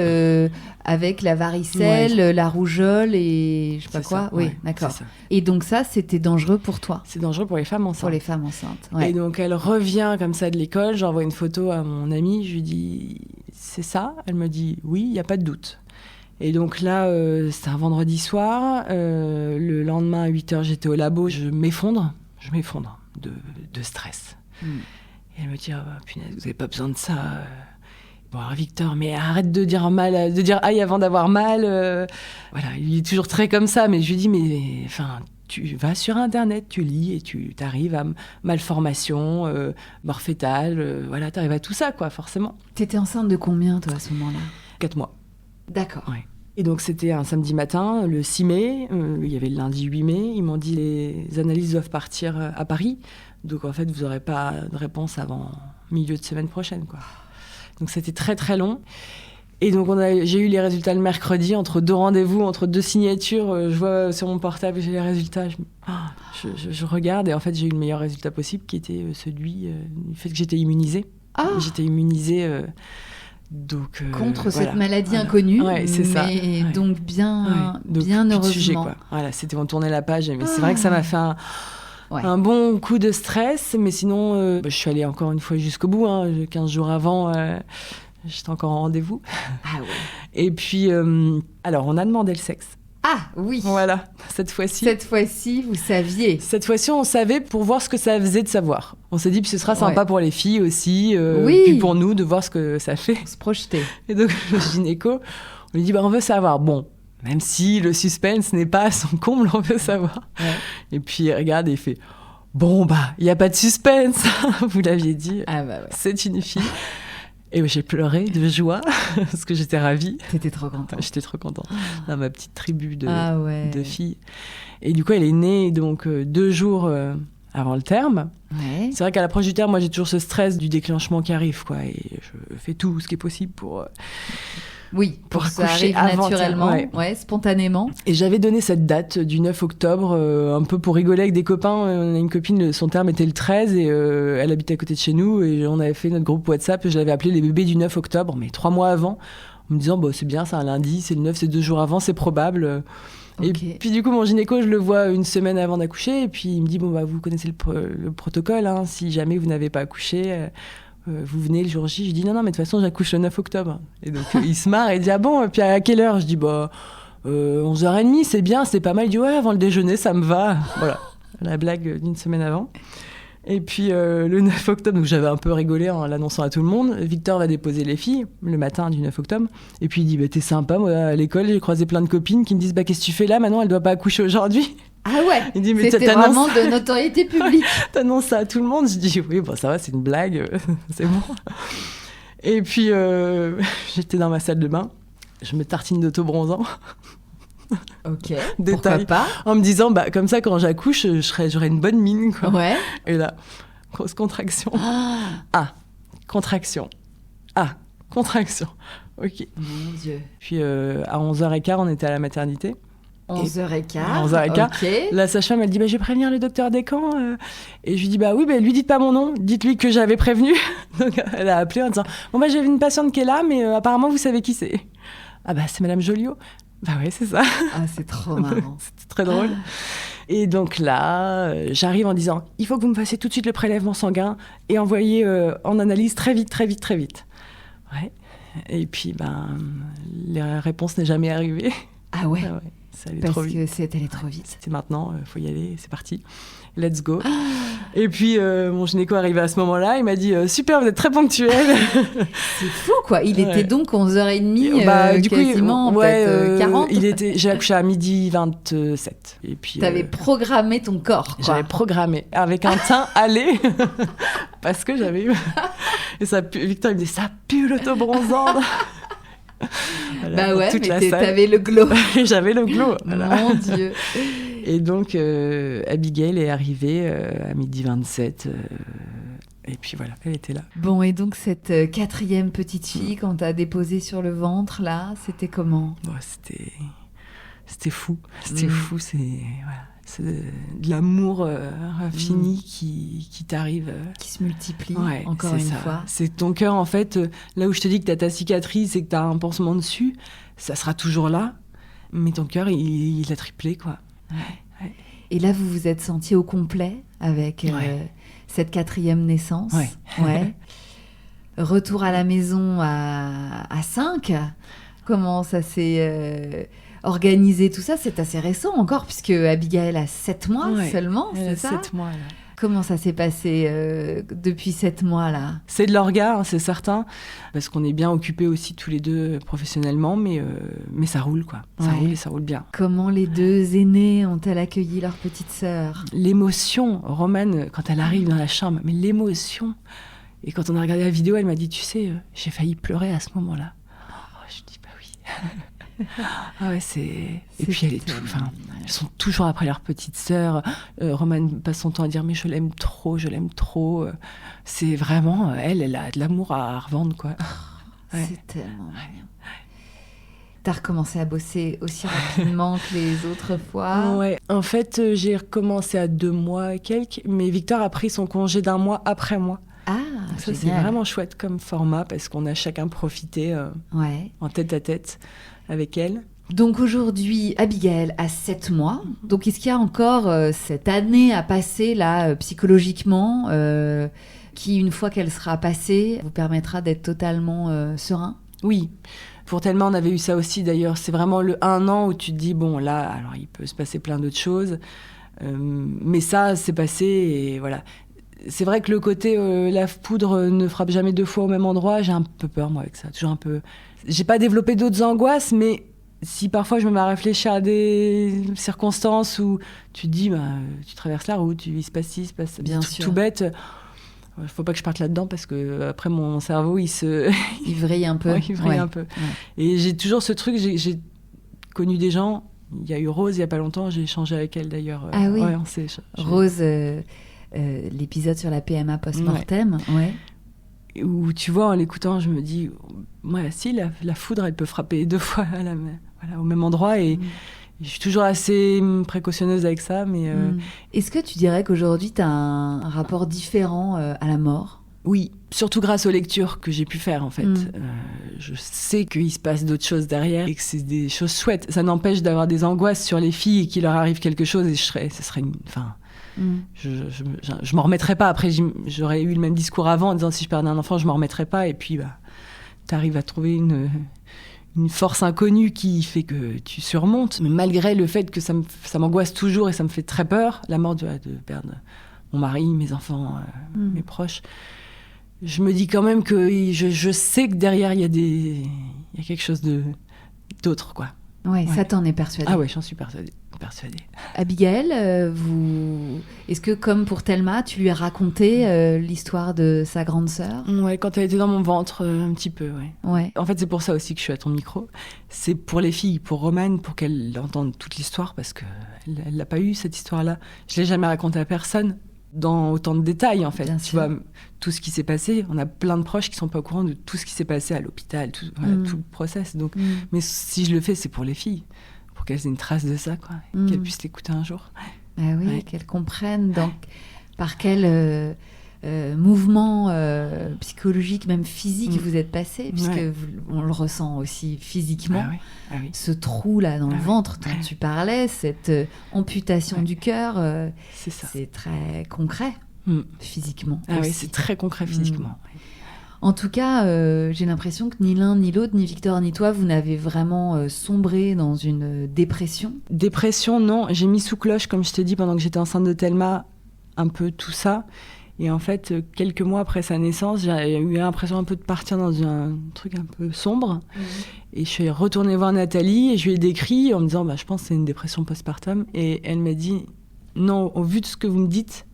avec la varicelle, la rougeole et je sais pas quoi. Ça, oui, d'accord. Et donc ça, c'était dangereux pour toi? C'est dangereux pour les femmes enceintes. Pour les femmes enceintes. Ouais. Et donc elle revient comme ça de l'école, j'envoie une photo à mon amie, je lui dis c'est ça? Elle me dit oui, il n'y a pas de doute. Et donc là, c'était un vendredi soir, le lendemain à 8h, j'étais au labo, je m'effondre de stress. Et elle me dit punaise, vous n'avez pas besoin de ça. Bon, alors Victor, mais arrête de dire mal, de dire aïe avant d'avoir mal. Voilà, il est toujours très comme ça, mais je lui dis mais enfin. Tu vas sur Internet, tu lis et tu arrives à malformation, mort fétale, voilà, tu arrives à tout ça, quoi, forcément. T'étais enceinte de combien, toi, à ce moment-là? 4 mois. D'accord. Ouais. Et donc, c'était un samedi matin, le 6 mai, il y avait le lundi 8 mai, ils m'ont dit les analyses doivent partir à Paris, donc en fait, vous n'aurez pas de réponse avant milieu de semaine prochaine, quoi. Donc, c'était très, très long. Et donc, j'ai eu les résultats le mercredi, entre 2 rendez-vous, entre 2 signatures. Je vois sur mon portable, j'ai les résultats. Je regarde et en fait, j'ai eu le meilleur résultat possible, qui était celui du fait que j'étais immunisée. J'étais immunisée donc, contre cette maladie inconnue. Ouais, c'est ça. Mais donc, bien heureusement. Sujet, quoi. Voilà, on tournait la page. Mais c'est vrai que ça m'a fait un bon coup de stress. Mais sinon, je suis allée encore une fois jusqu'au bout. 15 jours avant... J'étais encore en rendez-vous. Ah ouais. Et puis, alors, on a demandé le sexe. Ah oui. Voilà, cette fois-ci. Cette fois-ci, vous saviez. Cette fois-ci, on savait pour voir ce que ça faisait de savoir. On s'est dit, puis ce sera sympa pour les filles aussi, puis pour nous de voir ce que ça fait. On se projetait. Et donc, le gynéco, on lui dit, on veut savoir. Bon, même si le suspense n'est pas à son comble, on veut savoir. Ouais. Et puis, il regarde et il fait, bon, il n'y a pas de suspense. Vous l'aviez dit. Ah bah ouais. C'est une fille. Et j'ai pleuré de joie, parce que j'étais ravie. T'étais trop contente. J'étais trop contente. Dans ma petite tribu de filles. Et du coup, elle est née donc 2 jours avant le terme. Ouais. C'est vrai qu'à l'approche du terme, moi, j'ai toujours ce stress du déclenchement qui arrive, quoi. Et je fais tout ce qui est possible pour... pour ça arrive naturellement, spontanément. Et j'avais donné cette date du 9 octobre, un peu pour rigoler avec des copains. On a une copine, son terme était le 13 et elle habitait à côté de chez nous. Et on avait fait notre groupe WhatsApp et je l'avais appelé les bébés du 9 octobre, mais 3 mois avant, en me disant, c'est bien, c'est un lundi, c'est le 9, c'est 2 jours avant, c'est probable. Okay. Et puis du coup, mon gynéco, je le vois une semaine avant d'accoucher. Et puis il me dit, vous connaissez le protocole, hein, si jamais vous n'avez pas accouché... vous venez le jour J. Je dis non, mais de toute façon, j'accouche le 9 octobre. Et donc, il se marre et dit, et puis à quelle heure? Je dis, 11h30, c'est bien, c'est pas mal. Il dit, avant le déjeuner, ça me va. Voilà, la blague d'une semaine avant. Et puis, le 9 octobre, donc j'avais un peu rigolé en l'annonçant à tout le monde. Victor va déposer les filles le matin du 9 octobre. Et puis, il dit, t'es sympa, moi, à l'école, j'ai croisé plein de copines qui me disent, qu'est-ce que tu fais là? Maintenant, elle doit pas accoucher aujourd'hui. Ah ouais, il dit, mais c'était vraiment de notoriété publique. T'annonces ça à tout le monde? Je dis, oui, ça va, c'est une blague, c'est bon. Et puis, j'étais dans ma salle de bain, je me tartine d'auto-bronzant. Ok, détail, pourquoi pas? En me disant, bah, comme ça, quand j'accouche, j'aurai une bonne mine, quoi. Ouais. Et là, grosse contraction. Ah, contraction. Ah, contraction. Ok. Mon Dieu. Puis, à 11h15, on était à la maternité. 11h15. Okay. La sage-femme, elle dit, je vais prévenir le docteur Descamps. Et je lui dis, oui, lui dites pas mon nom, dites-lui que j'avais prévenu. Donc, elle a appelé en disant, j'ai une patiente qui est là, mais apparemment, vous savez qui c'est. Ah c'est Madame Joliot. Oui, c'est ça. Ah, c'est trop marrant. C'était très drôle. Et donc là, j'arrive en disant, il faut que vous me fassiez tout de suite le prélèvement sanguin et envoyer en analyse très vite. Ouais. Et puis, la réponse n'est jamais arrivée. Ah ouais. Ça allait trop vite. Parce que c'est allé trop vite. C'était maintenant, faut y aller, c'est parti. Let's go. Et puis, mon gynéco est arrivé à ce moment-là, il m'a dit super, vous êtes très ponctuelle. C'est fou, quoi. Il était donc 11h30, du quasiment, coup, peut-être 40. J'ai accouché à 12h27. Et puis, t'avais programmé ton corps, quoi. J'avais programmé, avec un teint allé, parce que j'avais eu... Et ça pue, Victor, il me dit, ça pue l'auto-bronzant. Voilà, mais t'avais le glow. J'avais le glow. Voilà. Mon Dieu. Et donc, Abigail est arrivée à 12h27. Et puis voilà, elle était là. Bon, et donc cette 4e petite fille, quand t'as déposé sur le ventre, là, c'était comment ? Bon, c'était fou. C'était fou, c'est de l'amour infini qui t'arrive. Qui se multiplie, Ouais, encore une ça. fois. C'est ton cœur, en fait, là où je te dis que t'as ta cicatrice et que t'as un pansement dessus, ça sera toujours là, mais ton cœur, il a triplé, quoi. Ouais. Et là, vous vous êtes senti au complet avec cette 4e naissance. Ouais. Retour à la maison à 5. Comment ça s'est organisé tout ça ? C'est assez récent encore, puisque Abigail a 7 mois seulement, c'est ça ? 7 mois, là. Comment ça s'est passé depuis 7 mois, là ? C'est de l'orga, c'est certain, parce qu'on est bien occupés aussi tous les deux professionnellement, mais ça roule, quoi. Ça roule et ça roule bien. Comment les 2 aînés ont-elles accueilli leur petite sœur ? L'émotion, Romane, quand elle arrive dans la chambre, mais l'émotion. Et quand on a regardé la vidéo, elle m'a dit, tu sais, j'ai failli pleurer à ce moment-là. Oh, je dis, bah oui. Ah ouais, Et puis elles sont toujours après leur petite sœur. Romane passe son temps à dire, mais je l'aime trop. C'est vraiment, elle a de l'amour à revendre, quoi. Ouais. C'est tellement mignon. T'as recommencé à bosser aussi rapidement que les autres fois ? Ouais, en fait, j'ai recommencé à 2 mois et quelques, mais Victor a pris son congé d'1 mois après moi. Ah, ça, c'est vraiment chouette comme format, parce qu'on a chacun profité en tête-à-tête avec elle. Donc aujourd'hui, Abigail a 7 mois. Donc est-ce qu'il y a encore cette année à passer là, psychologiquement, qui, une fois qu'elle sera passée, vous permettra d'être totalement serein ? Oui. Pour Thelma, on avait eu ça aussi d'ailleurs. C'est vraiment le 1 an où tu te dis, bon là, alors il peut se passer plein d'autres choses. Mais ça, c'est passé et voilà. C'est vrai que le côté la poudre ne frappe jamais 2 fois au même endroit, j'ai un peu peur, moi, avec ça. Toujours un peu. J'ai pas développé d'autres angoisses, mais si parfois je me mets à réfléchir à des circonstances où tu te dis, tu traverses la route, il se passe ci, il se passe bien sûr. Tout bête. Faut pas que je parte là-dedans parce que après mon cerveau il vrille un peu. Il vrille un peu. Ouais. Et j'ai toujours ce truc. J'ai connu des gens. Il y a eu Rose il y a pas longtemps. J'ai échangé avec elle d'ailleurs. Ah oui. Ouais, Rose, l'épisode sur la PMA post-mortem. Ouais. Où tu vois, en l'écoutant, je me dis, si la foudre, elle peut frapper 2 fois au même endroit et. Je suis toujours assez précautionneuse avec ça, mais... Est-ce que tu dirais qu'aujourd'hui, tu as un rapport différent à la mort ? Oui, surtout grâce aux lectures que j'ai pu faire, en fait. Je sais qu'il se passe d'autres choses derrière et que c'est des choses chouettes. Ça n'empêche d'avoir des angoisses sur les filles et qu'il leur arrive quelque chose et ce serait une... Enfin, je m'en remettrais pas. Après, j'aurais eu le même discours avant en disant si je perdais un enfant, je m'en remettrais pas. Et puis, t'arrives à trouver une force inconnue qui fait que tu surmontes. Mais malgré le fait que ça m'angoisse toujours et ça me fait très peur, la mort de perdre mon mari, mes enfants, mes proches, je me dis quand même que je sais que derrière, il y a quelque chose d'autre, quoi. Ouais, ça t'en est persuadée. Ah ouais, j'en suis persuadée. Abigail, est-ce que comme pour Thelma, tu lui as raconté l'histoire de sa grande sœur ? Ouais, quand elle était dans mon ventre, un petit peu, ouais. En fait, c'est pour ça aussi que je suis à ton micro. C'est pour les filles, pour Romane, pour qu'elle entende toute l'histoire, parce qu'elle n'a pas eu cette histoire-là. Je ne l'ai jamais racontée à personne, dans autant de détails, en fait. Bien tu sûr. vois, tout ce qui s'est passé, on a plein de proches qui ne sont pas au courant de tout ce qui s'est passé à l'hôpital, tout le process. Donc, mais si je le fais, c'est pour les filles. Pour qu'elles aient une trace de ça, quoi, qu'elles puissent l'écouter un jour. Ah oui, qu'elles comprennent donc par quel mouvement psychologique, même physique, vous êtes passé, puisque on le ressent aussi physiquement. Ah oui. Ce trou-là dans le ventre dont tu parlais, cette amputation du cœur, c'est ça. C'est très concret physiquement. Ah aussi. oui, c'est très concret physiquement. En tout cas, j'ai l'impression que ni l'un ni l'autre, ni Victor ni toi, vous n'avez vraiment sombré dans une dépression. Dépression, non. J'ai mis sous cloche, comme je t'ai dit, pendant que j'étais enceinte de Thelma, un peu tout ça. Et en fait, quelques mois après sa naissance, j'ai eu l'impression un peu de partir dans un truc un peu sombre. Et je suis retournée voir Nathalie et je lui ai décrit en me disant, je pense que c'est une dépression postpartum. Et elle m'a dit, non, au vu de ce que vous me dites,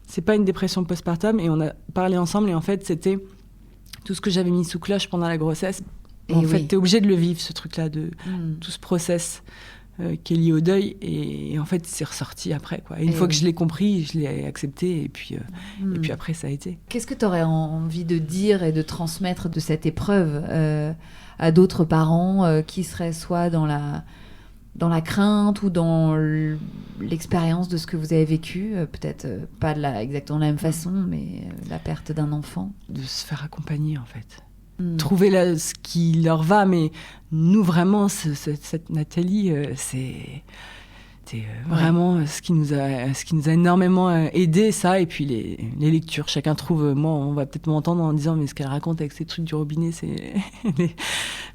c'est pas une dépression postpartum. Et on a parlé ensemble et en fait, c'était tout ce que j'avais mis sous cloche pendant la grossesse. Et en fait, t'es obligé de le vivre, ce truc-là, tout ce process qui est liée au deuil. Et en fait, c'est ressorti après, quoi. Et une fois que je l'ai compris, je l'ai accepté. Et puis après, ça a été. Qu'est-ce que tu aurais envie de dire et de transmettre de cette épreuve à d'autres parents qui seraient soit dans la crainte ou dans l'expérience de ce que vous avez vécu, peut-être pas exactement de la même façon, mais la perte d'un enfant. De se faire accompagner, en fait. Trouver ce qui leur va, mais nous, vraiment, cette Nathalie, c'est vraiment ce qui nous a énormément aidé, ça, et puis les lectures. Chacun trouve, moi, on va peut-être m'entendre en disant, mais ce qu'elle raconte avec ces trucs du robinet, c'est...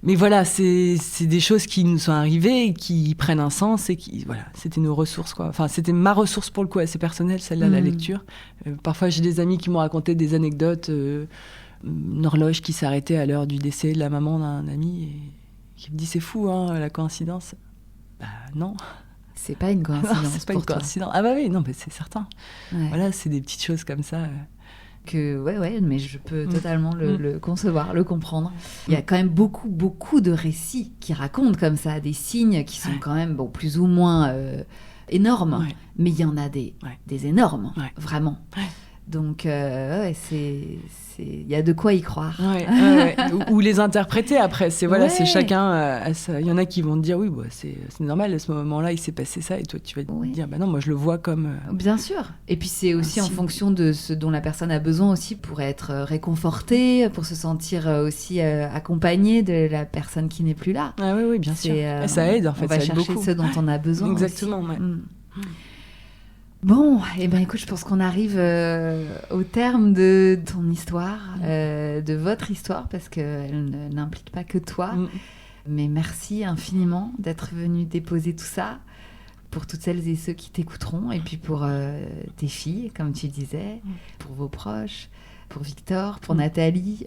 Mais voilà, c'est des choses qui nous sont arrivées, qui prennent un sens, et qui, voilà, c'était nos ressources, quoi. Enfin, c'était ma ressource pour le coup, assez personnelle, celle-là, la lecture. Parfois, j'ai des amis qui m'ont raconté des anecdotes, une horloge qui s'arrêtait à l'heure du décès de la maman d'un ami, et qui me dit, c'est fou, hein, la coïncidence. Bah, non. C'est pas une coïncidence. Non, c'est pas une coïncidence. Ah bah oui, non, mais c'est certain. Ouais. Voilà, c'est des petites choses comme ça. Ouais, mais je peux totalement le concevoir, le comprendre. Il y a quand même beaucoup de récits qui racontent comme ça, des signes qui sont quand même, plus ou moins énormes, mais il y en a des énormes, vraiment. Ouais. Donc, il y a de quoi y croire. Ou les interpréter après. C'est chacun. Il y en a qui vont te dire oui, c'est normal, à ce moment-là, il s'est passé ça, et toi, tu vas te dire non, moi, je le vois comme. Bien sûr. Et puis, c'est aussi en fonction de ce dont la personne a besoin aussi pour être réconfortée, pour se sentir aussi accompagnée de la personne qui n'est plus là. Ah oui, bien sûr. Et ça aide, en fait. On va ça aide chercher beaucoup. ce dont on a besoin. Exactement, aussi. Bon, écoute, je pense qu'on arrive au terme de ton histoire, de votre histoire, parce qu'elle n'implique pas que toi. Mais merci infiniment d'être venu déposer tout ça pour toutes celles et ceux qui t'écouteront, et puis pour tes filles, comme tu disais, pour vos proches, pour Victor, pour Nathalie,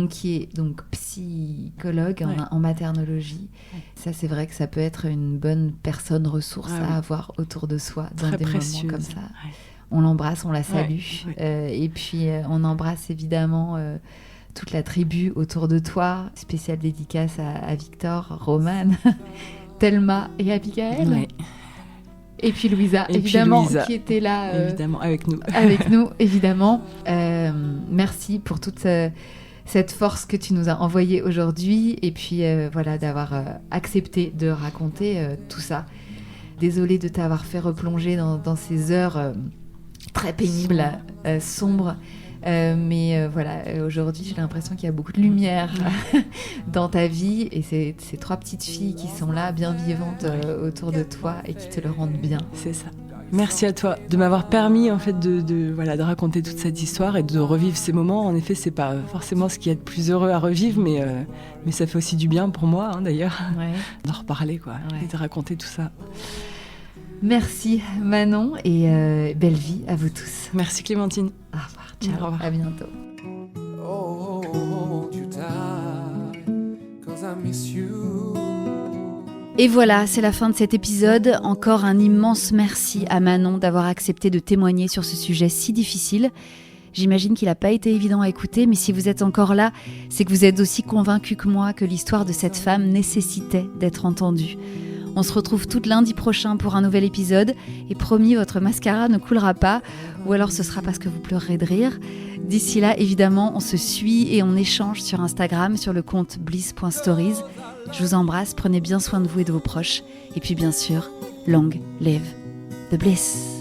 qui est psychologue en maternologie. Ça, c'est vrai que ça peut être une bonne personne ressource à avoir autour de soi dans des moments comme ça. On l'embrasse, on la salue. Et puis, on embrasse évidemment toute la tribu autour de toi. Spéciale dédicace à Victor, Romane, Thelma et Abigail. Et puis Louisa, évidemment, qui était là. Évidemment, avec nous. Avec nous, évidemment. Merci pour toute cette force que tu nous as envoyée aujourd'hui. Et puis, d'avoir accepté de raconter tout ça. Désolée de t'avoir fait replonger dans ces heures très pénibles, sombres. Mais aujourd'hui, j'ai l'impression qu'il y a beaucoup de lumière dans ta vie, et ces 3 petites filles qui sont là, bien vivantes autour de toi, et qui te le rendent bien. C'est ça. Merci à toi de m'avoir permis en fait de raconter toute cette histoire et de revivre ces moments. En effet, c'est pas forcément ce qu'il y a de plus heureux à revivre, mais ça fait aussi du bien pour moi, d'ailleurs, d'en reparler, et de raconter tout ça. Merci Manon, et belle vie à vous tous. Merci Clémentine. Au revoir. Ciao. Au revoir. À bientôt. Et voilà, c'est la fin de cet épisode. Encore un immense merci à Manon d'avoir accepté de témoigner sur ce sujet si difficile. J'imagine qu'il n'a pas été évident à écouter, mais si vous êtes encore là, c'est que vous êtes aussi convaincu que moi que l'histoire de cette femme nécessitait d'être entendue. On se retrouve tout lundi prochain pour un nouvel épisode, et promis, votre mascara ne coulera pas, ou alors ce sera parce que vous pleurerez de rire. D'ici là, évidemment, on se suit et on échange sur Instagram, sur le compte bliss.stories. Je vous embrasse, prenez bien soin de vous et de vos proches, et puis bien sûr, long live the bliss.